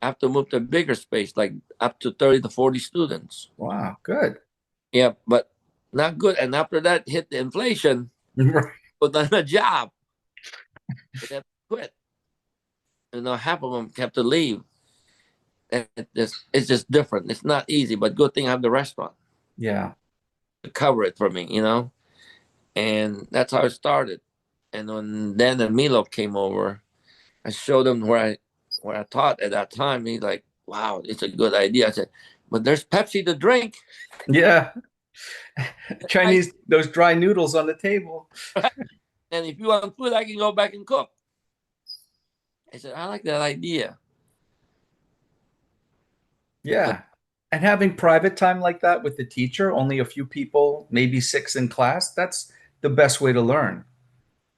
I have to move to a bigger space, like up to 30 to 40 students. Wow. Good. Yeah, but not good. And after that, hit the inflation. Right. Put on a job. They have to quit. Half of them have to leave. And it's just different. It's not easy, but good thing I have the restaurant Yeah. to cover it for me. And that's how it started. And when Dan and Milo came over, I showed them where I taught at that time. He's like, "Wow, it's a good idea." I said, "But there's Pepsi to drink." Yeah. I, Chinese, those dry noodles on the table. and if you want food, I can go back and cook. I said, "I like that idea." But Yeah. And having private time like that with the teacher, only a few people, maybe six in class, that's the best way to learn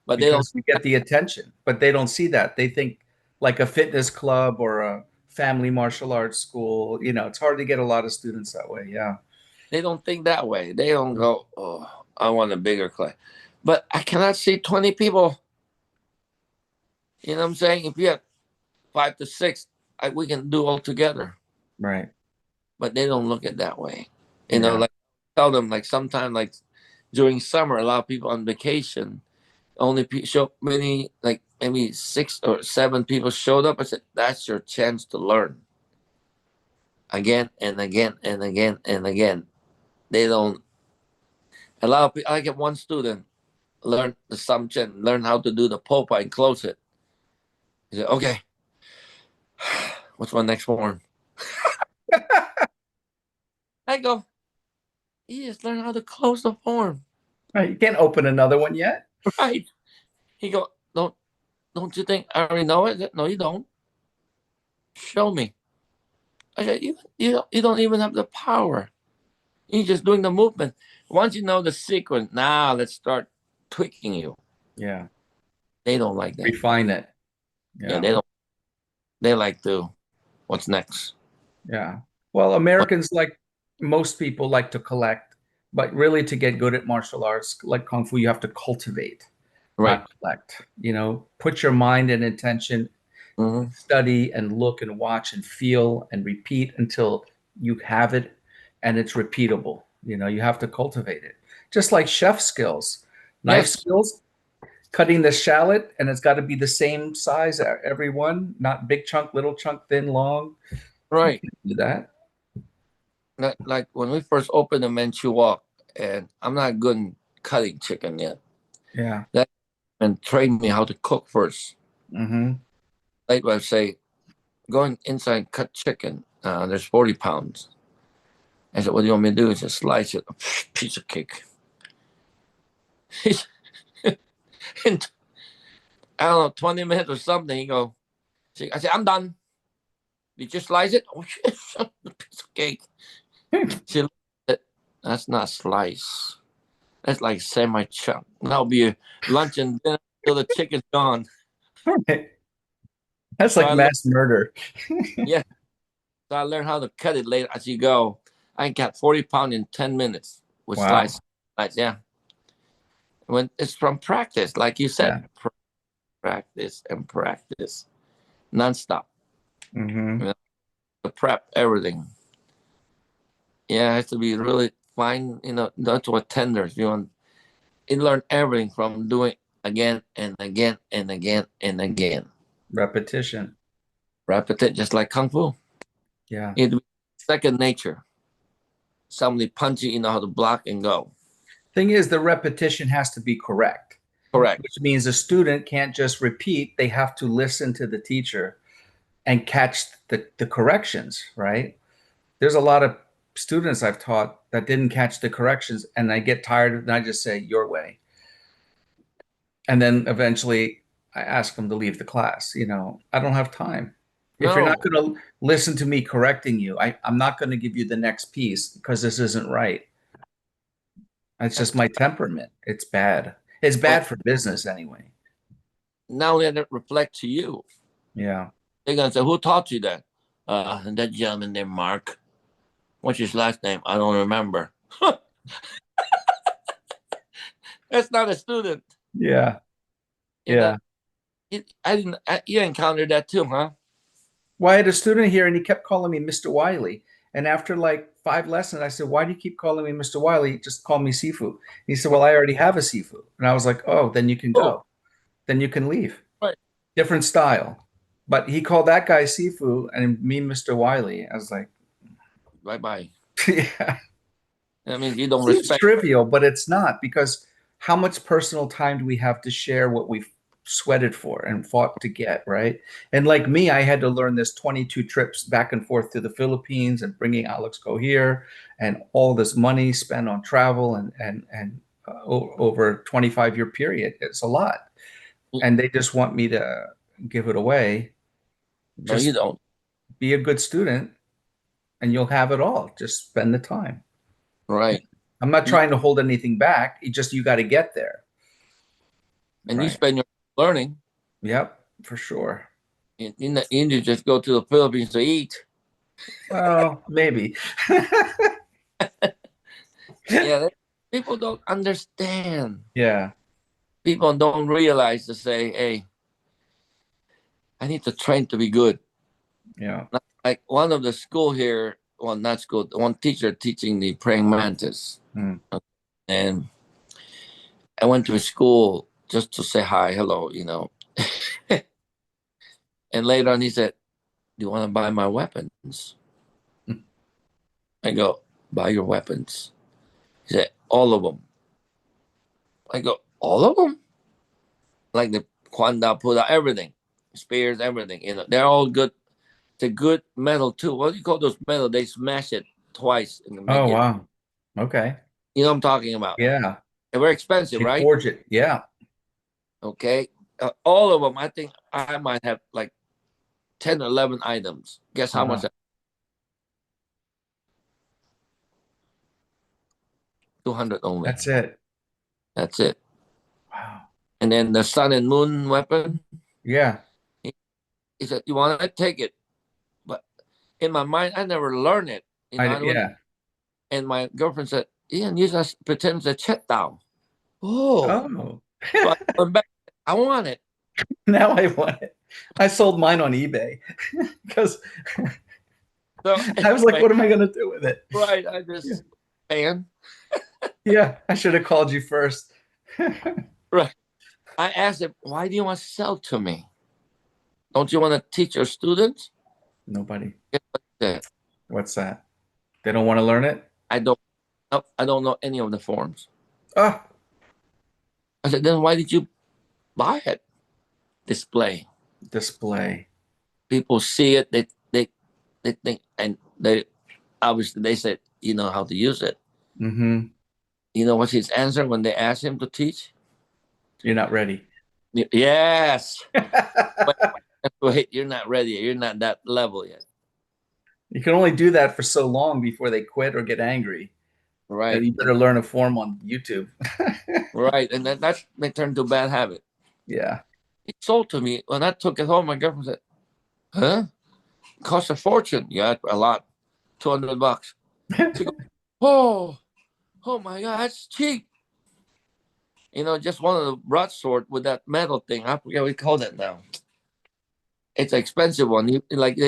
but they don't. because you get the attention. But they don't see that. They think like a fitness club or a family martial arts school, it's hard to get a lot of students that way. Yeah. They don't think that way. They don't go, "Oh, I want a bigger class." But I cannot see 20 people. You know what I'm saying? If you have 5 to 6, we can do all together. Right. But they don't look at that way. Yeah. Like tell them like sometime like during summer, a lot of people on vacation only show many like maybe 6 or 7 people showed up. I said, "That's your chance to learn again and again and again and again." They don't. A lot of people. I get one student learn the assumption, learn how to do the popa and close it. He said, "Okay, what's my next form?" I go, "He just learned how to close the form." Right. You can't open another one yet. Right. He go, don't you think I already know it? I said, "No, you don't. Show me." I said, you don't even have the power. You're just doing the movement. Once you know the sequence, now let's start tweaking you. Yeah. They don't like that. Refine it. Yeah, Yeah. they don't. They like to. What's next? Yeah. Well, Americans, like most people, like to collect, but really to get good at martial arts, like Kung Fu, you have to cultivate, Right. not collect. Put your mind and intention, Hmm. study and look and watch and feel and repeat until you have it and it's repeatable. You have to cultivate it. Just like chef skills, knife Yes. skills, cutting the shallot, and it's got to be the same size every one, not big chunk, little chunk, thin, long. You Right. can do that. Like when we first opened the Manchu Walk, and I'm not good in cutting chicken yet. Yeah. That and trained me how to cook first. Hmm. Like I say, going inside cut chicken. There's 40 pounds. I said, "What do you want me to do?" He said, "Slice it, piece of cake." In I don't know, 20 minutes or something. He go, I said, "I'm done. Did you slice it?" "Oh shit, a piece of cake." She looked at it. "That's not slice. That's like semi chunk. That'll be lunch and dinner till the chicken's gone." That's So like I learned, mass murder. yeah, so I learned how to cut it later as you go. I got 40 pounds in 10 minutes with Wow. slides. Yeah. When it's from practice, like you said, Yeah. practice and practice nonstop. You Hmm. know, the prep, everything. Yeah, it has to be really fine. That's what tenders. You learn everything from doing again and again and again and again. Repetition. Repetition, just like kung fu. Yeah. It second nature. Somebody punch you know how to block and go. Thing is, the repetition has to be correct, Correct. which means a student can't just repeat. They have to listen to the teacher and catch the corrections, right? There's a lot of students I've taught that didn't catch the corrections, and I get tired and I just say, your way. And then eventually I ask them to leave the class. I don't have time. If you're not No, going to listen to me correcting you, I'm not going to give you the next piece because this isn't right. It's that's just my temperament. It's bad. It's but bad for business anyway. now let it reflect to you. Yeah. They're gonna say, "Who taught you that?" That gentleman named Mark. What's his last name? I don't remember. That's not a student. Yeah. You know, Yeah. I didn't. You encountered that too, huh? Well, I had a student here and he kept calling me Mr. Wiley. And after like 5 lessons, I said, why do you keep calling me Mr. Wiley? Just call me Sifu. He said, well, I already have a Sifu. And I was like, oh, then you can Oh, go. Then you can leave. right. Different style. But he called that guy Sifu and me Mr. Wiley. I was like, Bye bye. yeah. I mean, you don't Seems respect. trivial, but it's not because how much personal time do we have to share what we've sweated for and fought to get, right? And like me, I had to learn this 22 trips back and forth to the Philippines and bringing Alex Go here and all this money spent on travel and over a 25-year period. It's a lot. And they just want me to give it away. No, you Just don't. be a good student and you'll have it all. Just spend the time. Right. I'm not You, trying to hold anything back. You got to get there. and you Right. spend your learning. Yep, for sure. In the India, just go to the Philippines to eat. Well, maybe. Yeah, people don't understand. Yeah, People don't realize to say, "Hey, I need to train to be good." yeah. Like one of the school here, well, not school, one teacher teaching the praying mantis, Hmm. and I went to a school just to say hi, hello. And later on, he said, "Do you want to buy my weapons?" I go, "Buy your weapons." He said, "All of them." I go, "All of them?" Like the Kwanda, Puda, everything, spears, everything. They're all good. It's a good metal too. What do you call those metal? They smash it twice and Oh, make it. wow. Okay. You know what I'm talking about? Yeah. They're very expensive, They right? forge it. Yeah. Okay. All of them, I think I might have like 10 or 11 items. Guess how much? Wow. 200 only. That's it. That's it. Wow. And then the sun and moon weapon, Yeah. he, he said, "You want to take it?" But in my mind, I never learned it. I went, Yeah. and my girlfriend said, "Ian, you just pretend to check down." Oh. Oh. So I went back. I want it. Now I want it. I sold mine on eBay because So I was like, anyway, what am I going to do with it? right, I Yeah. just fan. Yeah. I should have called you first. Right. I asked him, "Why do you want to sell to me? Don't you want to teach your students?" Nobody. Guess what he said? What's that? They don't want to learn it? I don't I don't know any of the forms. Oh, I said, "Then why did you buy it?" Display. display. People see it, they think, and they obviously they said, "You know how to use it." Mm-hmm. You know what's his answer when they asked him to teach? You're not ready. Yes. Wait, wait, you're not ready. You're not that level yet. You can only do that for so long before they quit or get angry. And Right. you And better learn a form on YouTube. right. And that's they turned to a bad habit. Yeah. It sold to me. When I took it home, my girlfriend said, huh? Cost a fortune. Yeah, a lot. $200. She goes, oh, oh my God, that's cheap. Just one of the broadsword with that metal thing. I forget what we call that now. It's an expensive one. Like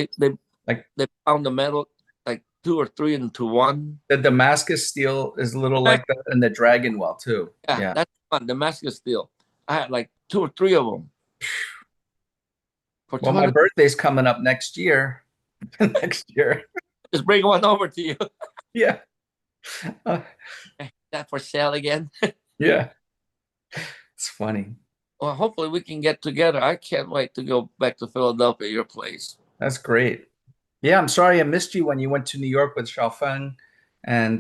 Like they found the metal like two or three into one. the Damascus steel is a little like that, and the dragon well too. Yeah, Yeah. that's one. Damascus steel. I had like two or three of them for Well, two my hundred. birthday's coming up next year. Next year. Just bring one over to you. Yeah. Uh, That for sale again. yeah. It's funny. Well, hopefully we can get together. I can't wait to go back to Philadelphia, your place. That's great. Yeah, I'm sorry I missed you when you went to New York with Xiaofeng and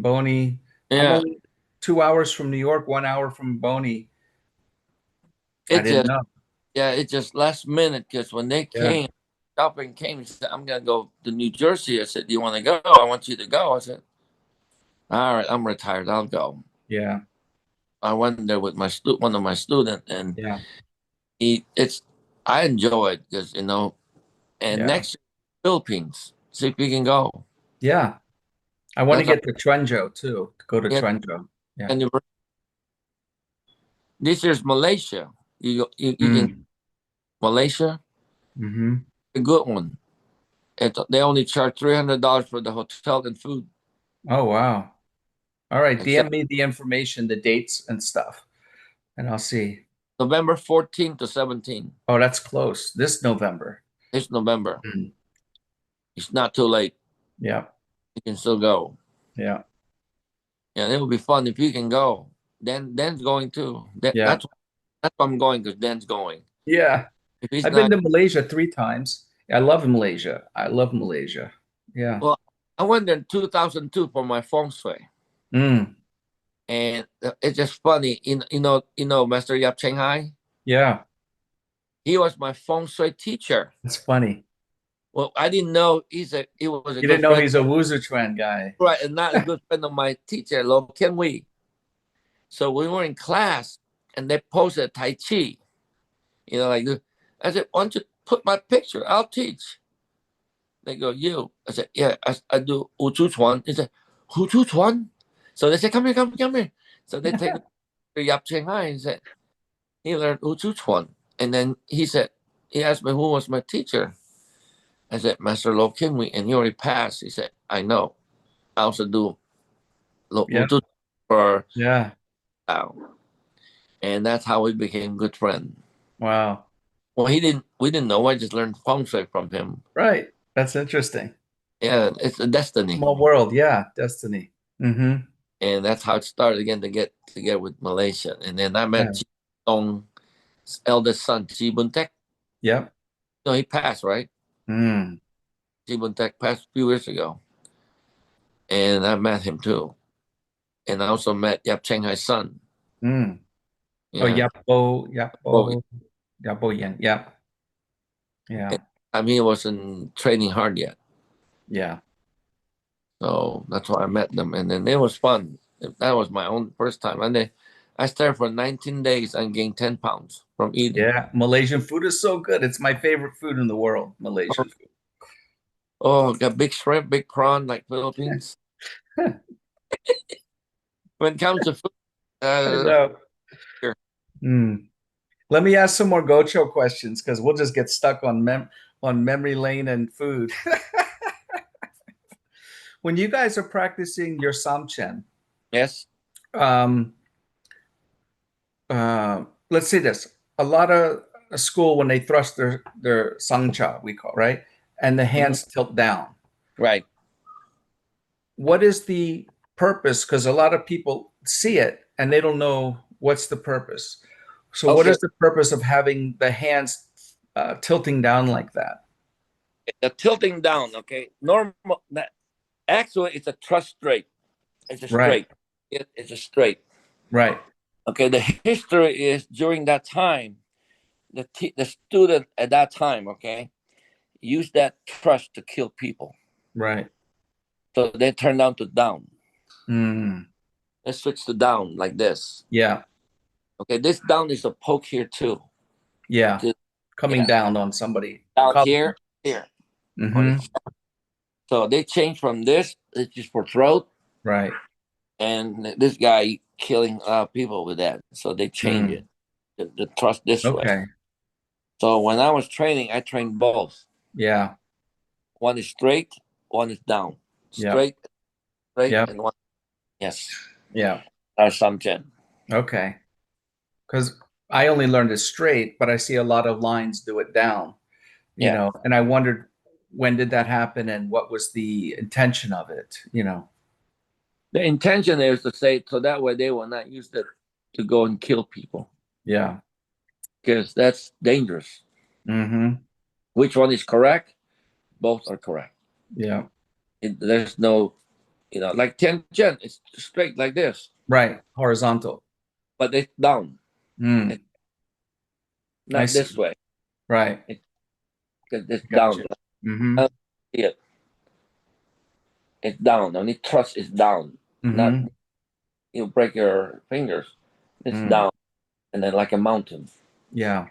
Boney. I'm Yeah, only 2 hours from New York, 1 hour from Boney. I it didn't just know. it just last minute because when they Yeah. came, shopping came and said, I'm gonna go to New Jersey. I said, do you want to go? I want you to go. I said, all right, I'm retired. I'll go. Yeah. I went there with one of my students, and Yeah. I enjoy it because And Yeah. next year, Philippines, see if we can go. Yeah. I want to That's our get to Quanzhou too, to go to yeah, Quanzhou. Yeah. anniversary. This year's Malaysia. You can Mm. Malaysia, Hmm. a good one. They only charge $300 for the hotel and food. Oh, wow. All right. DM Except me the information, the dates and stuff, and I'll see. November 14th to 17th. Oh, that's close. This November. It's November. Mm. It's not too late. Yeah. You can still go. Yeah. Yeah, it will be fun if you can go. Dan's going too. Yeah. That's why I'm going because Dan's going. Yeah. If he's I've been not, to Malaysia 3 times. I love Malaysia. I love Malaysia. Yeah. well, I went there in 2002 for my feng shui. Mm. And it's just funny. Master Yap Ching Hai. Yeah. He was my feng shui teacher. It's funny. Well, I didn't know he was a You didn't good know friend, he's a Wuzu Chuan guy. right, and not a good friend of my teacher, Lo King Hui. So we were in class, and they posted Tai Chi. Like this. I said, "Why don't you put my picture? I'll teach." They go, "You?" I said, "Yeah, I do Wu Chu Chuan." He said, "Wu Chu Chuan." So they said, "Come here, come here." So they take to Yap Ching Hai and said he learned Wu Chu Chuan, and then he asked me who was my teacher. I said, Master Lo King Hui, and he already passed. He said, I know. I also do Yeah. Lo for Yeah. now. And that's how we became good friends. Wow. Well, we didn't know. I just learned feng shui from him. Right. That's interesting. Yeah, it's a destiny. Small world. Yeah. Destiny. Mm-hmm. And that's how it started again to get together with Malaysia. And then I Yeah. met Chi Tong's eldest son, Chi Bun Tek. Yep. No, he passed, right? Mm. Chi Bun Tek passed a few years ago. And I met him too. And I also met Yap Cheng Hai's son. Mm. Oh, Yeah. Well, Yapo Yang. Yeah. Yeah. I mean, he wasn't training hard yet. Yeah. So that's why I met them. And then it was fun. That was my own first time. And then I started for 19 days and gained 10 pounds from eating. Yeah. Malaysian food is so good. It's my favorite food in the world. Malaysian food. Oh, got big shrimp, big prawn like Philippines. When it comes to food, I know. here. Mm. Let me ask some more Ngo Cho questions because we'll just get stuck on memory lane and food. When you guys are practicing your Samchen, Yes. um, let's say this: a lot of a school when they thrust their sangcha, we call right, and the Mhm. hands tilt down. Right. What is the purpose? Because a lot of people see it and they don't know what's the purpose. So, what Okay. is the purpose of having the hands tilting down like that? The tilting down. Okay. Normal. Actually, it's a trust straight. It's a Right, straight. It's a straight. right, Okay. The history is during that time, the student at that time, okay, used that trust to kill people. right. So they turn down to down. Mm, Let's switch to down like this. yeah, Okay, this down is a poke here too. yeah. coming down on somebody. Out here. Mm-hmm. So they changed from this, it's just for throat, Right. and this guy killing people with that. So they changed it. The thrust this way. Okay. So when I was training, I trained both. Yeah. One is straight, one is down. Yeah. Straight, straight, Yeah. and one. Yes. Yeah. That's something. Okay. Because I only learned it straight, but I see a lot of lines do it down, Yeah. and I wondered when did that happen and what was the intention of it. The intention is to say so that way they will not use it to go and kill people Yeah. because that's dangerous. Mm-hmm. Which one is correct? Both are correct. Yeah. There's no, like Tianjin, it's straight like this, Right. Horizontal. but it's down. Mm. It's I not this see. way. Right. It's down. Gotcha. Mm-hmm. I don't see it. It's down. Only thrust is down. Not Mm-hmm. you break your fingers. It's Mm. down, and then like a mountain. Yeah.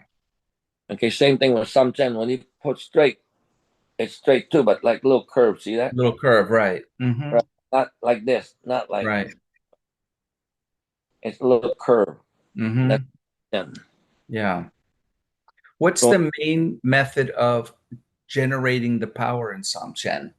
Okay, same thing with Samchen. When you put straight, it's straight too, but like little curve. See that? Little curve. Right. Mm-hmm. Right. Not like this. Not like Right. it's a little curve. That's Mm-hmm. then. Yeah. What's So the main method of generating the power in Samchen,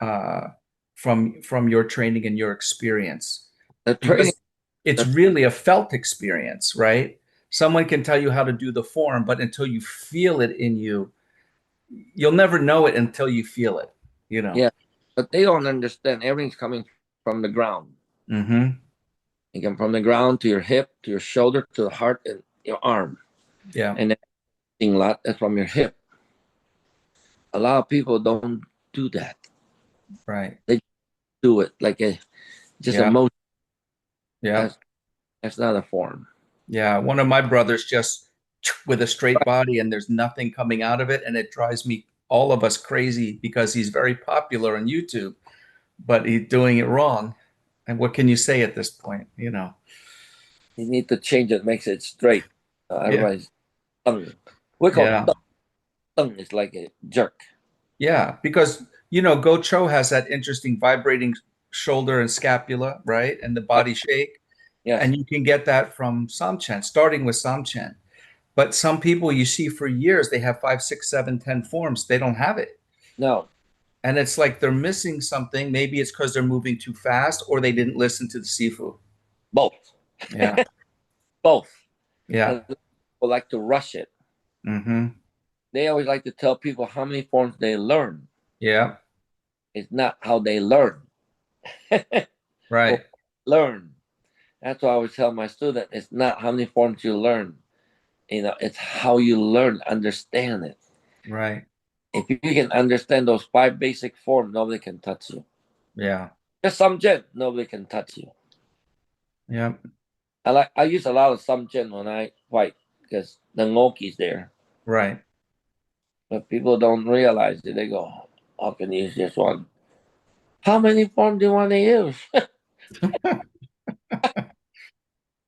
uh, from your training and your experience? the training. Because it's really a felt experience, right? Someone can tell you how to do the form, but until you feel it in you, you'll never know it until you feel it. Yeah, but they don't understand. Everything's coming from the ground. Mm-hmm. You come from the ground to your hip, to your shoulder, to the heart, and your arm, Yeah. and everything lot is from your hip. A lot of people don't do that. Right. They do it like just a Yeah. motion. Yeah. That's not a form. Yeah. One of my brothers just with a straight body and there's nothing coming out of it. And it drives all of us crazy because he's very popular on YouTube, but he's doing it wrong. And what can you say at this point? You need to change it, makes it straight. Yeah. Otherwise, tongue. We call Yeah. tongue is like a jerk. Yeah. Because, Ngo Cho has that interesting vibrating shoulder and scapula, right? And the body shake. Yes. And you can get that from Samchen, starting with Samchen. But some people you see for years, they have 5, 6, 7, 10 forms. They don't have it. No. And it's like they're missing something. Maybe it's because they're moving too fast or they didn't listen to the Sifu. Both. Yeah. Both. Yeah. Because people like to rush it. Mm-hmm. They always like to tell people how many forms they learn. Yeah. It's not how they learn. Right. Learn. That's why I always tell my student, it's not how many forms you learn. It's how you learn, understand it. Right. If you can understand those 5 basic forms, nobody can touch you. Yeah. Just Samchen, nobody can touch you. Yeah. I use a lot of Samchen when I fight because the Ngoki's there. Right. But people don't realize it. They go, I can use this one. How many forms do you want to use?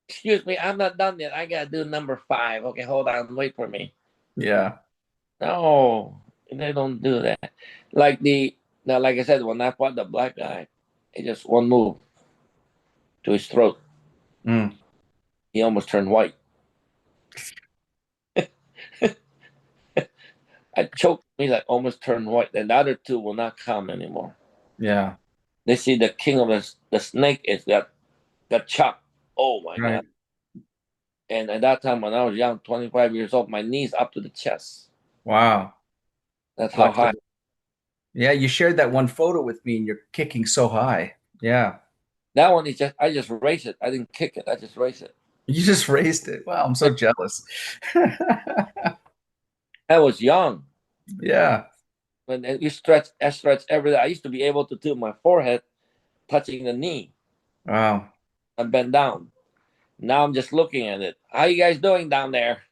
Excuse me, I'm not done yet. I gotta do number 5. Okay, hold on, wait for me. Yeah. No, they don't do that. Like I said, when I fought the black guy, it just one move to his throat. Mm. He almost turned white. I choked me like almost turned white. And the other 2 will not come anymore. Yeah. They see the king of the snake is that chop. Oh my Right. god. And at that time when I was young, 25 years old, my knees up to the chest. Wow. That's how high. Flexible. Yeah. You shared that one photo with me and you're kicking so high. Yeah. That one is I just raised it. I didn't kick it. I just raised it. You just raised it. Wow. I'm so jealous. I was young. Yeah. When you I stretch everything. I used to be able to do my forehead touching the knee Wow. and bend down. Now I'm just looking at it. How you guys doing down there?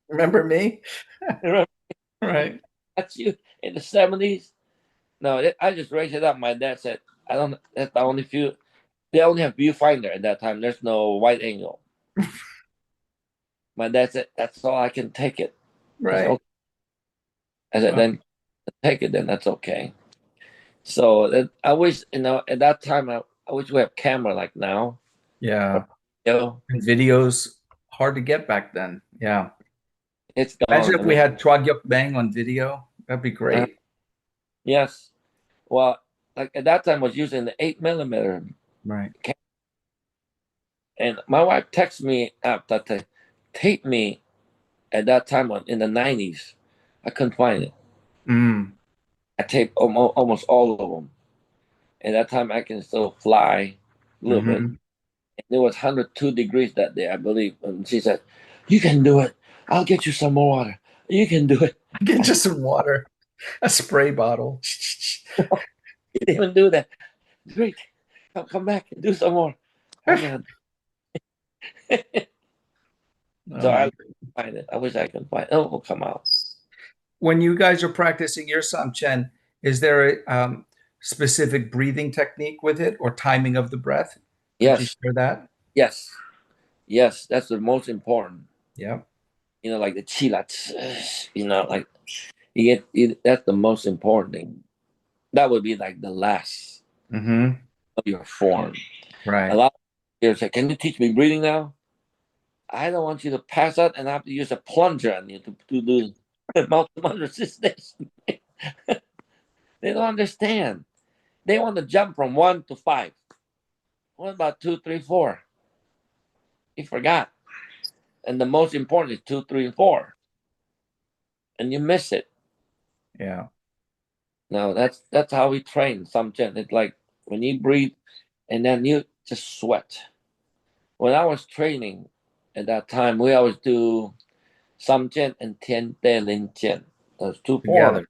Remember me? Right. That's you in the 70s. No, I just raised it up. My dad said, "I don't." That's the only few. They only have viewfinder at that time. There's no wide angle. My dad said, "That's all I can take it." I said, Right. okay. I said, Well, then take it. Then that's okay. So I wish, at that time, I wish we have camera like now. yeah. Or, And videos hard to get back then. Yeah. it's Imagine gone. if we had Chua Gyuk Bang on video. That'd be Uh, great. yes. Well, like at that time, I was using the 8 millimeter, Right. and my wife texted me after to tape me at that time in the 90s. I couldn't find it. Mm. I taped almost all of them. At that time, I can still fly a little bit. Hmm. And it was 102 degrees that day, I believe. And she said, "You can do it. I'll get you some more water. You can do it." Get just some water, a spray bottle. You didn't even do that. Great. Come back and do some more. I'm gonna. Oh So my I God. find it. I wish I could find it. Oh, it'll come out. When you guys are practicing your Samchen, is there a specific breathing technique with it or timing of the breath? Could you Yes, share that? yes, yes. That's the most important. Yeah. Like the chilats. Like that's the most important thing. That would be like the last Hmm. of your form. A Right. lot of people say, "Can you teach me breathing now?" I don't want you to pass out and have to use a plunger on you to do multiple resistance. They don't understand. They want to jump from 1 to 5. What about 2, 3, 4? You forgot. And the most important is 2, 3, and 4. And you miss it. Yeah. Now that's how we train some gen. It's like when you breathe and then you just sweat. When I was training at that time, we always do some gen and 10 day lin those two forms. Together.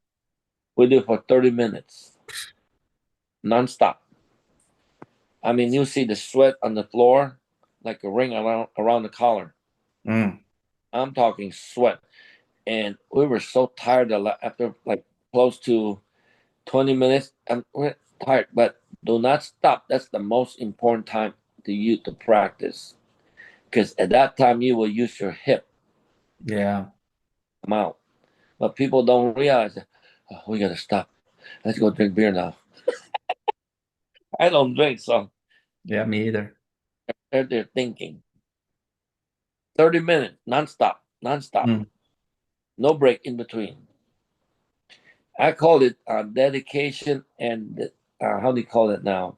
We do for 30 minutes, nonstop. I mean, you see the sweat on the floor like a ring around the collar. Mm. I'm talking sweat. And we were so tired after like close to 20 minutes. We're tired, but do not stop. That's the most important time to you to practice. Because at that time, you will use your hip Yeah. come out. But people don't realize that, oh, we got to stop. Let's go drink beer now. I don't drink, so Yeah. Me either. they're thinking 30 minutes, nonstop, nonstop, Mm. no break in between. I call it dedication and how do you call it now?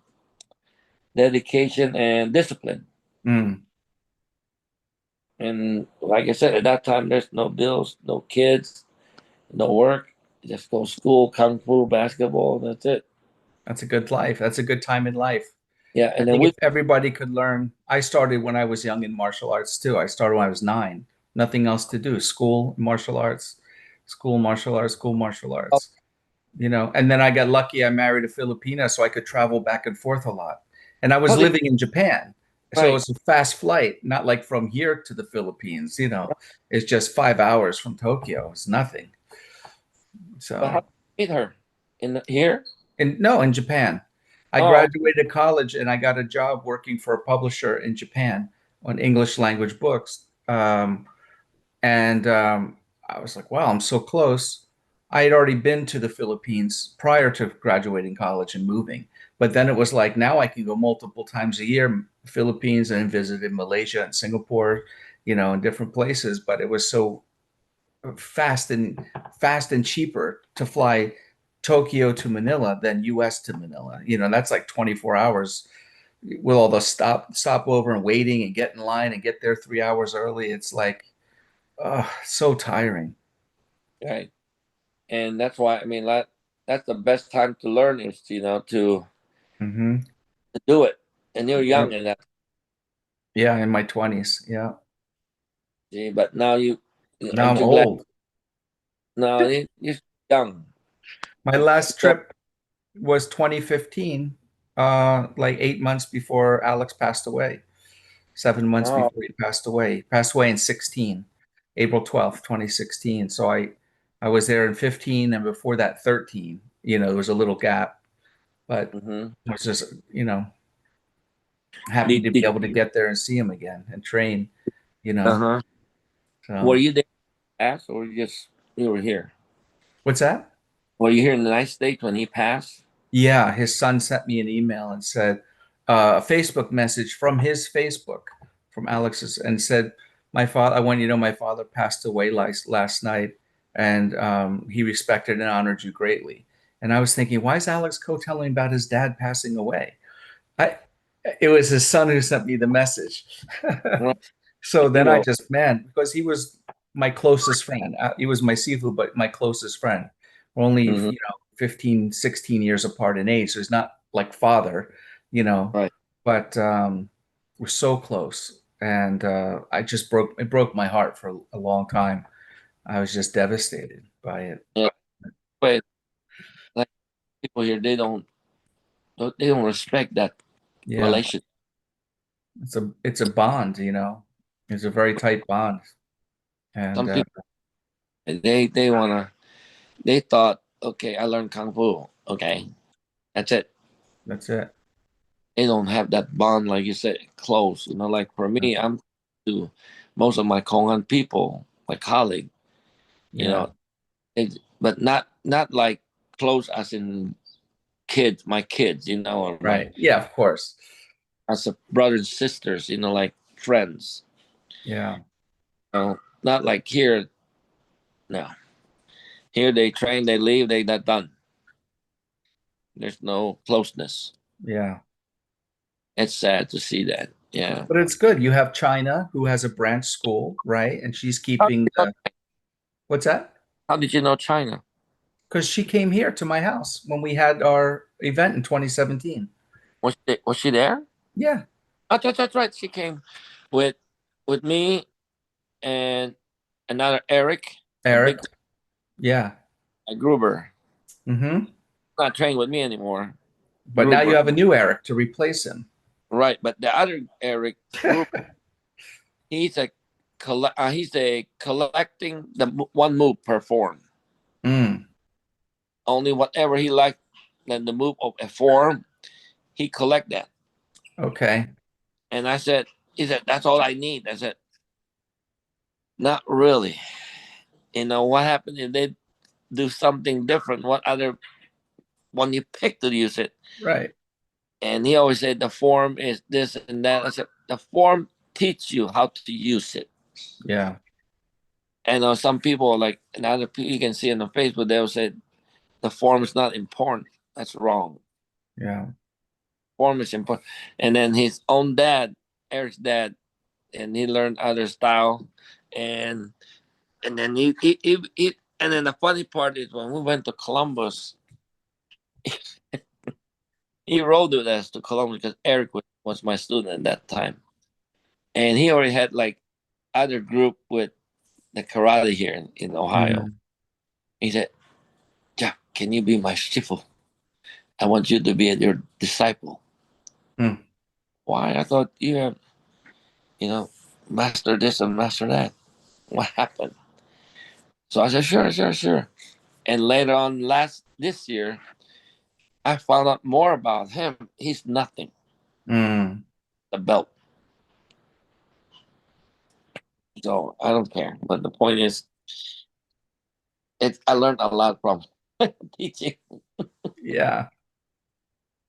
Dedication and discipline. Mm. And like I said, at that time, there's no bills, no kids, no work. Just go school, kung fu, basketball. That's it. That's a good life. That's a good time in life. Yeah, I and then think if we everybody could learn, I started when I was young in martial arts too. I started when I was 9. Nothing else to do. School, martial arts, school, martial arts, school, martial arts. And then I got lucky. I married a Filipina, so I could travel back and forth a lot. And I was how did living in Japan. So right, it's a fast flight, not like from here to the Philippines, it's just 5 hours from Tokyo. It's nothing. but how So, did you meet her here? in Japan, I Oh, graduated college and I got a job working for a publisher in Japan on English language books. And I was like, wow, I'm so close. I had already been to the Philippines prior to graduating college and moving. But then it was like, now I can go multiple times a year, Philippines, and visited Malaysia and Singapore, in different places. But it was so fast and cheaper to fly Tokyo to Manila than US to Manila. That's like 24 hours with all the stopover and waiting and get in line and get there 3 hours early. It's like, so tiring. right. And that's why I mean that's the best time to learn is Hmm. to do it. And you're young Yep. in that, Yeah, in my 20s. Yeah. see, but now Now aren't I'm you glad? old. No, you're young. My last So, trip was 2015, like 8 months before Alex passed away. 7 months oh, before he passed away. He passed away in 16, April 12th, 2016. So I was there in 15 and before that 13. There was a little gap, but mm-hmm. I was just, happy Did, to be did able to get there and see him again and train, you know. uh-huh. Were So you there? passed, or you were here? What's that? Were you here in the United States when he passed? Yeah, his son sent me an email and said a Facebook message from his Facebook, from Alex's, and said, "My father. I want you to know my father passed away last night, and he respected and honored you greatly." And I was thinking, why is Alex Co telling about his dad passing away? I It was his son who sent me the message. Well, So you then I know. just, man, because he was my closest friend. He was my Sifu, but my closest friend. We're only, Mhm. 15, 16 years apart in age. So he's not like father, you know, Right. but we're so close. And it broke my heart for a long time. I was just devastated by it. Yeah. But like people here, they don't respect that Yeah, relationship. it's a bond, It's a very tight bond. And Some people they wanna they thought, okay, I learned kung fu. Okay, that's it. that's it. They don't have that bond, like you said, close. Like for me, I'm to most of my Kongan people, my colleague. You Yeah. know, but not like close as in kids, my kids. Or my Right. Yeah, of course. as a brothers and sisters. Like friends. Yeah. Not like here. No, here they train, they leave, they not done. There's no closeness. Yeah. It's sad to see that. Yeah. But it's good. You have China who has a branch school, right? And she's How, keeping what's that? how did you know China? Because she came here to my house when we had our event in 2017. Was she there? Yeah. Oh, that's right. She came with with me and another Eric, the big Eric. Yeah. Gruber. Mm-hmm. Not training with me anymore. But now you Gruber. have a new Eric to replace him. Right, but the other Eric Gruber, he's a collecting the one move performed. Mm. Only whatever he liked, then the move of a form, he collect that. Okay. And he said, that's all I need. I said, not really. What happened if they do something different? What other one you pick to use it? Right. And he always said the form is this and that. I said, the form teach you how to use it. Yeah. And some people like and other people you can see on the Facebook, they'll say the form is not important. That's wrong. Yeah. Form is important. And then his own dad, Eric's dad, and he learned other style, and then and then the funny part is when we went to Columbus, he rode with us to Columbus because Eric was my student at that time, and he already had like other group with the karate here in Ohio. Mm. He said, "Jack, can you be my shifu? I want you to be your disciple." Mm. Why? I thought you have, you know, master this and master that. What happened? So I said, sure, sure, sure. And later on, this year, I found out more about him. He's nothing. Mm. The belt. So I don't care. But the point is, I learned a lot from teaching. Yeah.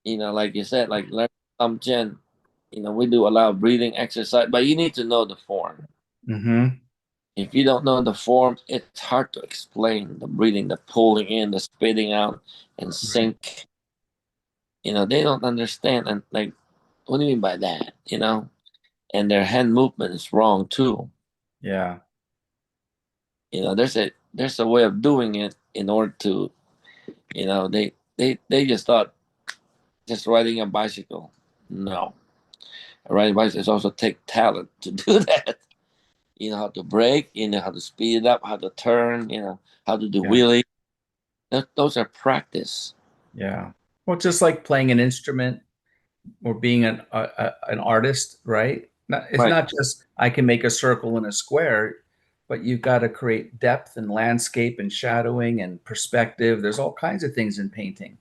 Like you said, like learn some Jen. We do a lot of breathing exercise, but you need to know the form. Mm-hmm. If you don't know the form, it's hard to explain the breathing, the pulling in, the spitting out, and Right. sink. They don't understand. And like, what do you mean by that? And their hand movement is wrong too. Yeah. There's a way of doing it in order to, they just thought just riding a bicycle. No, riding a bicycle is also take talent to do that. You know how to brake, you know how to speed it up, how to turn, how to do Yeah. wheelie. Those are practice. Yeah. Well, just like playing an instrument or being an artist, right? It's Right. not just I can make a circle and a square, but you've got to create depth and landscape and shadowing and perspective. There's all kinds of things in painting.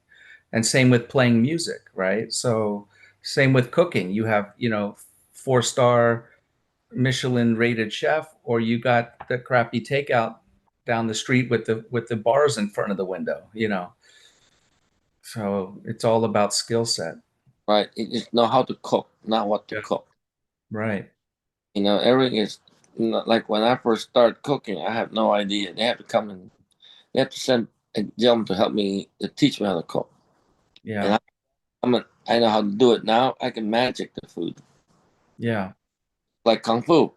And same with playing music, right? So same with cooking. You have, 4-star Michelin rated chef, or you got the crappy takeout down the street with the bars in front of the window, you know. So it's all about skill set. right? You just know how to cook, not what to Yeah. cook. Right. Everything is like when I first started cooking, I have no idea. They have to come and they have to send a gentleman to help me to teach me how to cook. And Yeah. I know how to do it now. I can magic the food Yeah. like kung fu.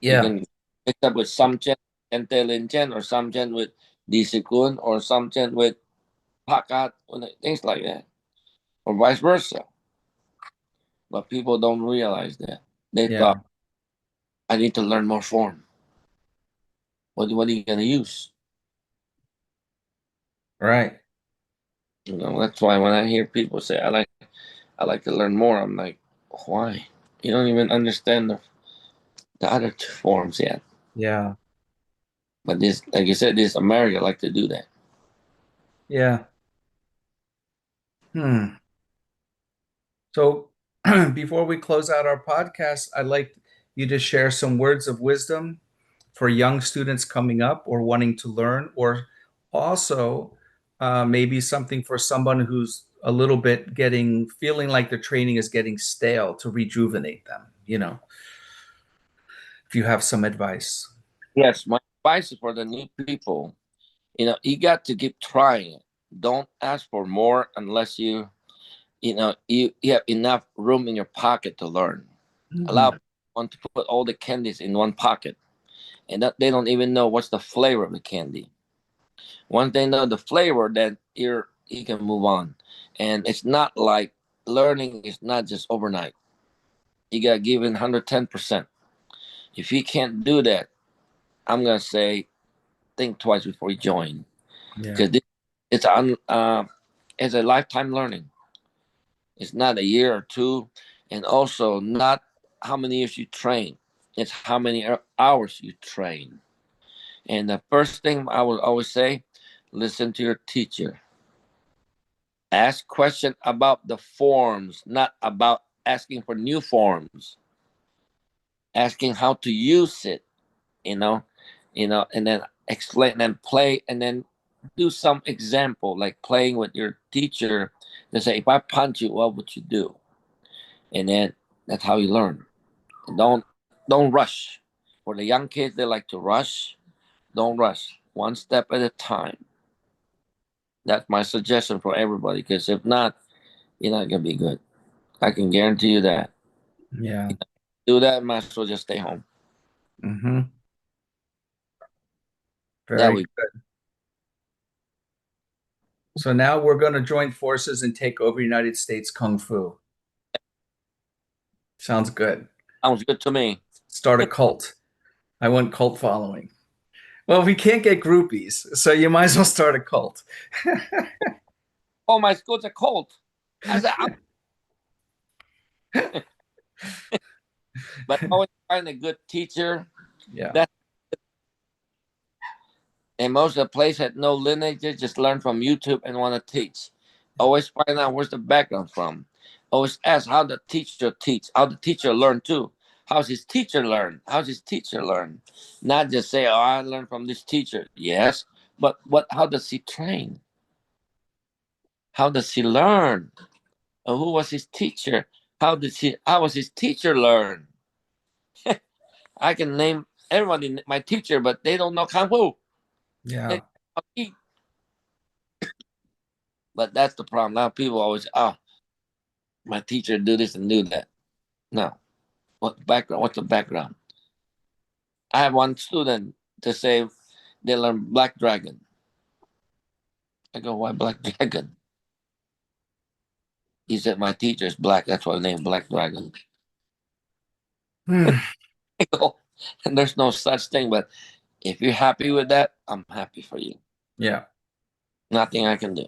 You Yeah. can mix up with some chen and lin chen, or some chen with di kun, or some chen with pakat, things like that, or vice versa. But people don't realize that. They Yeah. thought I need to learn more form. What are you gonna use? Right. That's why when I hear people say I like to learn more, I'm like, why? You don't even understand the other two forms yet. Yeah. But this, like you said, this America like to do that. Yeah. Hmm. So before we close out our podcast, I'd like you to share some words of wisdom for young students coming up or wanting to learn, or also maybe something for someone who's a little bit feeling like the training is getting stale, to rejuvenate them, you know, if you have some advice. Yes, my advice is for the new people. You got to keep trying. Don't ask for more unless you have enough room in your pocket to learn. Allow Mhm. one to put all the candies in one pocket, and that they don't even know what's the flavor of the candy. Once they know the flavor, then you can move on. And it's not like learning is not just overnight. You got to give in 110%. If you can't do that, I'm gonna say think twice before you join, Yeah. because it's a lifetime learning. It's not a year or two, and also not how many years you train. It's how many hours you train. And the first thing I will always say, listen to your teacher. Ask questions about the forms, not about asking for new forms. Asking how to use it, and then explain and play, and then do some example like playing with your teacher. They say, if I punch you, what would you do? And then that's how you learn. Don't rush. For the young kids, they like to rush. Don't rush. One step at a time. That's my suggestion for everybody. Because if not, you're not gonna be good. I can guarantee you that. Yeah. Do that, might as well just stay home. Hmm. That Very we good. So now we're going to join forces and take over United States Kung Fu. Sounds good. sounds good to me. Start a cult. I want cult following. Well, we can't get groupies, so you might as well start a cult. Oh, my school's a cult. I said, but always find a good teacher. Yeah. That and most of the place had no lineage. They just learn from YouTube and want to teach. Always find out where's the background from. Always ask how the teacher teach, how the teacher learn too. How's his teacher learn? How's his teacher learn? Not just say, "Oh, I learned from this teacher." Yes, but what? How does he train? How does he learn? Who was his teacher? How was his teacher learn? I can name everybody my teacher, but they don't know kung fu. They Yeah. eat. But that's the problem. A lot of people always, my teacher do this and do that. No. What background? What's the background? I have one student to say they learn Black Dragon. I go, why Black Dragon? He said, my teacher is black. That's why I named Black Dragon. Hmm. I go, and there's no such thing. But if you're happy with that, I'm happy for you. Yeah. Nothing I can do.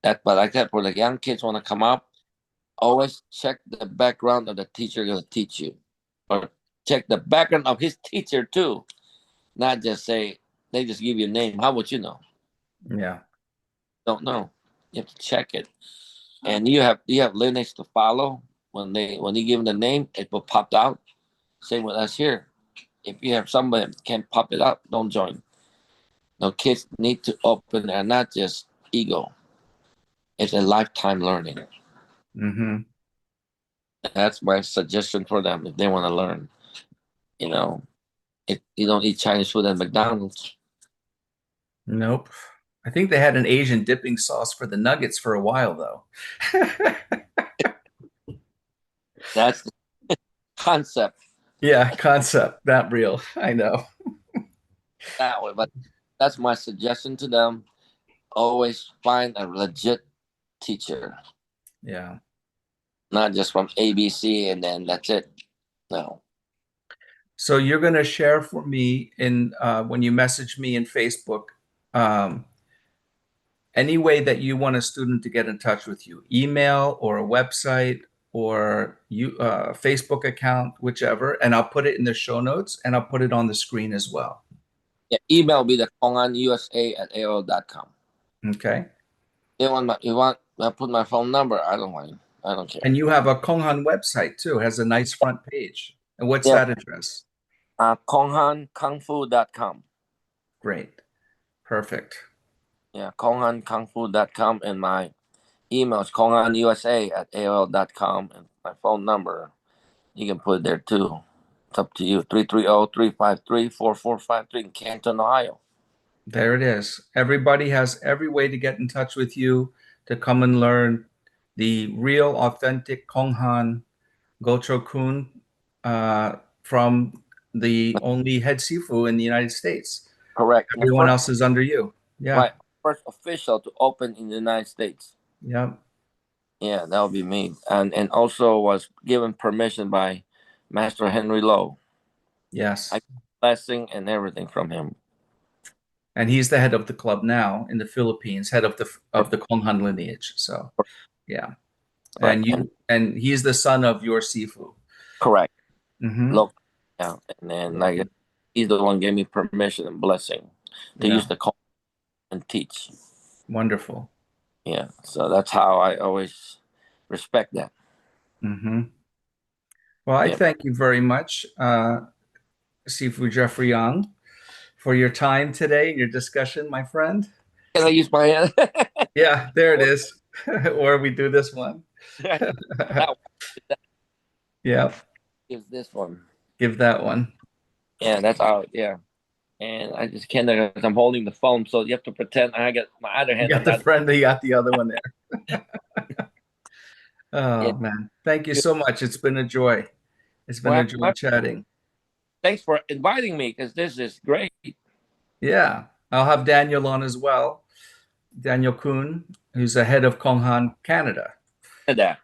But like that, for the young kids want to come up, always check the background of the teacher going to teach you, or check the background of his teacher too. Not just say they just give you a name. How would you know? Yeah. Don't know. You have to check it, and you have lineage to follow. When you give them the name, it will pop out. Same with us here. If you have somebody that can pop it up, don't join. No, kids need to open and not just ego. It's a lifetime learning. Mm-hmm. That's my suggestion for them if they want to learn. You know, if you don't eat Chinese food at McDonald's, Nope. I think they had an Asian dipping sauce for the nuggets for a while, though. that's the concept Yeah, concept, not real. I know. that way. But that's my suggestion to them. Always find a legit teacher, Yeah. not just from ABC and then that's it. No. So you're going to share for me in when you message me in Facebook, um, any way that you want a student to get in touch with you, email or a website or you Facebook account, whichever, and I'll put it in the show notes and I'll put it on the screen as well. Yeah, email me the konganusa@aol.com. Okay. You want I put my phone number? I don't mind. I don't care. And you have a Konghan website too, has a nice front page. And what's Yeah. that address? KonghanKungFu.com. Great. Perfect. Yeah, KonghanKungFu.com, and my email is KonghanUSA@AOL.com, and my phone number, you can put it there too. It's up to you. 330-353-4453 in Canton, Ohio. There it is. Everybody has every way to get in touch with you to come and learn the real, authentic Konghan Ngo Cho Kun from the only head Sifu in the United States. Correct. Everyone else is under you. Yeah. Right. First official to open in the United States. Yeah. Yeah, that would be me. And also was given permission by Master Henry Lowe. Yes. I blessing and everything from him. And he's the head of the club now in the Philippines, head of the Konghan lineage. So, yeah. Right. And he's the son of your Sifu. Correct. Mm-hmm. Look, yeah, and then like he's the one gave me permission and blessing to use the call and teach. Wonderful. Yeah, so that's how I always respect that. Mm-hmm. Well, I thank you very much, Sifu Jeffrey Yang, for your time today and your discussion, my friend. Can I use my hand? Yeah, there it is. Or we do this one. Yeah. Give this one. Give that one. Yeah, that's how. Yeah, and I just can't because I'm holding the phone, so you have to pretend I got my other hand. You got the friend, you got the other one there. Oh man, thank you so much. It's been a joy. It's been a joy chatting. Thanks for inviting me because this is great. Yeah, I'll have Daniel on as well. Daniel Kun, who's the head of Konghan Canada.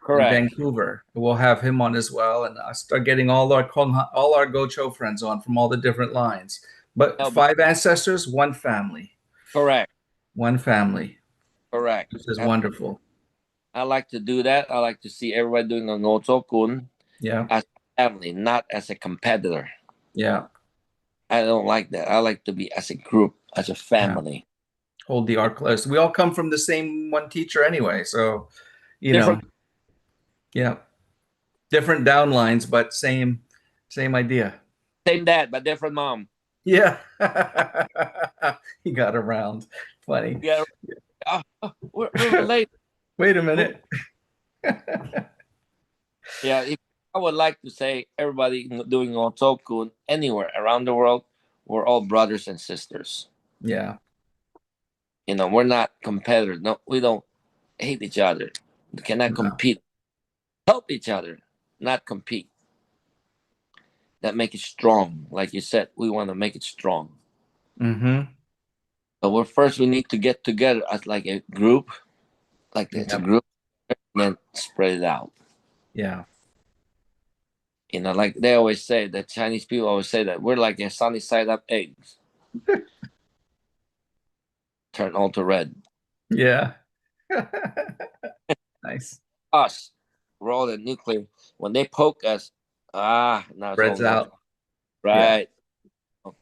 Correct. In Vancouver. We'll have him on as well, and I'll start getting all our Ngo Cho friends on from all the different lines. But 5 ancestors, one family. Correct. One family. Correct. Which is wonderful. I like to do that. I like to see everybody doing a Ngo Cho Kun as a family, not as a competitor. Yeah. I don't like that. I like to be as a group, as a family. Yeah. Hold the art close. We all come from the same one teacher anyway, so Different. Yeah. Different downlines, but same idea. Same dad, but different mom. Yeah. He got around. Funny. Yeah. We're related. Wait a minute. Yeah, I would like to say everybody doing Ngo Cho Kun anywhere around the world, we're all brothers and sisters. Yeah. We're not competitors. No, we don't hate each other. We cannot compete. Help each other, not compete. That make it strong. Like you said, we want to make it strong. Mm-hmm. But we need to get together as like a group, like it's a group, and then spread it out. Yeah. Like they always say, the Chinese people always say that we're like a sunny side up eggs. Turn all to red. Yeah. Nice. Us, we're all the nuclear. When they poke us, now it's spreads out. Right. Yeah.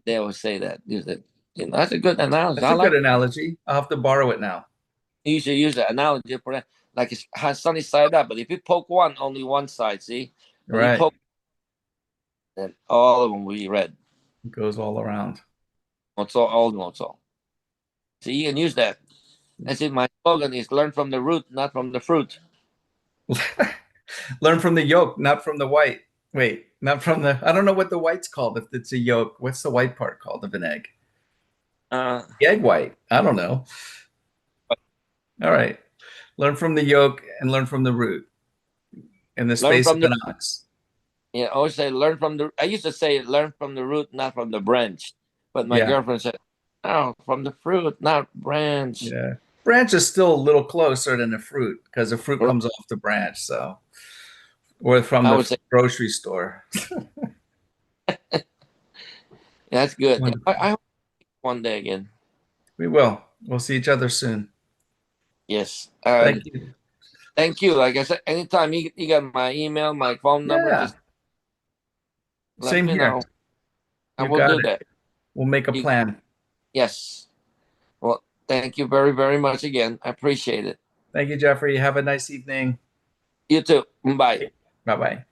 They always say that. That's a good analogy. That's a good analogy. I'll have to borrow it now. You should use the analogy for that. Like it has sunny side up, but if you poke only one side, see, But you Right. poke, and all of them will be red. It goes all around. Ngo Cho, all Ngo Cho. So you can use that. That's it. My slogan is learn from the root, not from the fruit. Learn from the yolk, not from the white. Wait, not from the. I don't know what the white's called. If it's a yolk, what's the white part called of an egg? Uh, The egg white. I don't know. All right. Learn from the yolk and learn from the root in the learn space of from the an ox. Yeah, I always say learn from the. I used to say learn from the root, not from the branch. But my Yeah. girlfriend said, "No, from the fruit, not branch." Yeah. Branch is still a little closer than the fruit because the fruit Right. comes off the branch. So, or from I the would say grocery store. that's good. Wonderful. I hope one day again. We will. We'll see each other soon. Yes. Thank you. Thank you. Like I said, anytime you got my email, my phone number, Yeah. just let Same me here. know. I You will got do it. that. We'll make a You, plan. yes. Well, thank you very, very much again. I appreciate it. Thank you, Jeffrey. Have a nice evening. You too. Bye. Bye bye.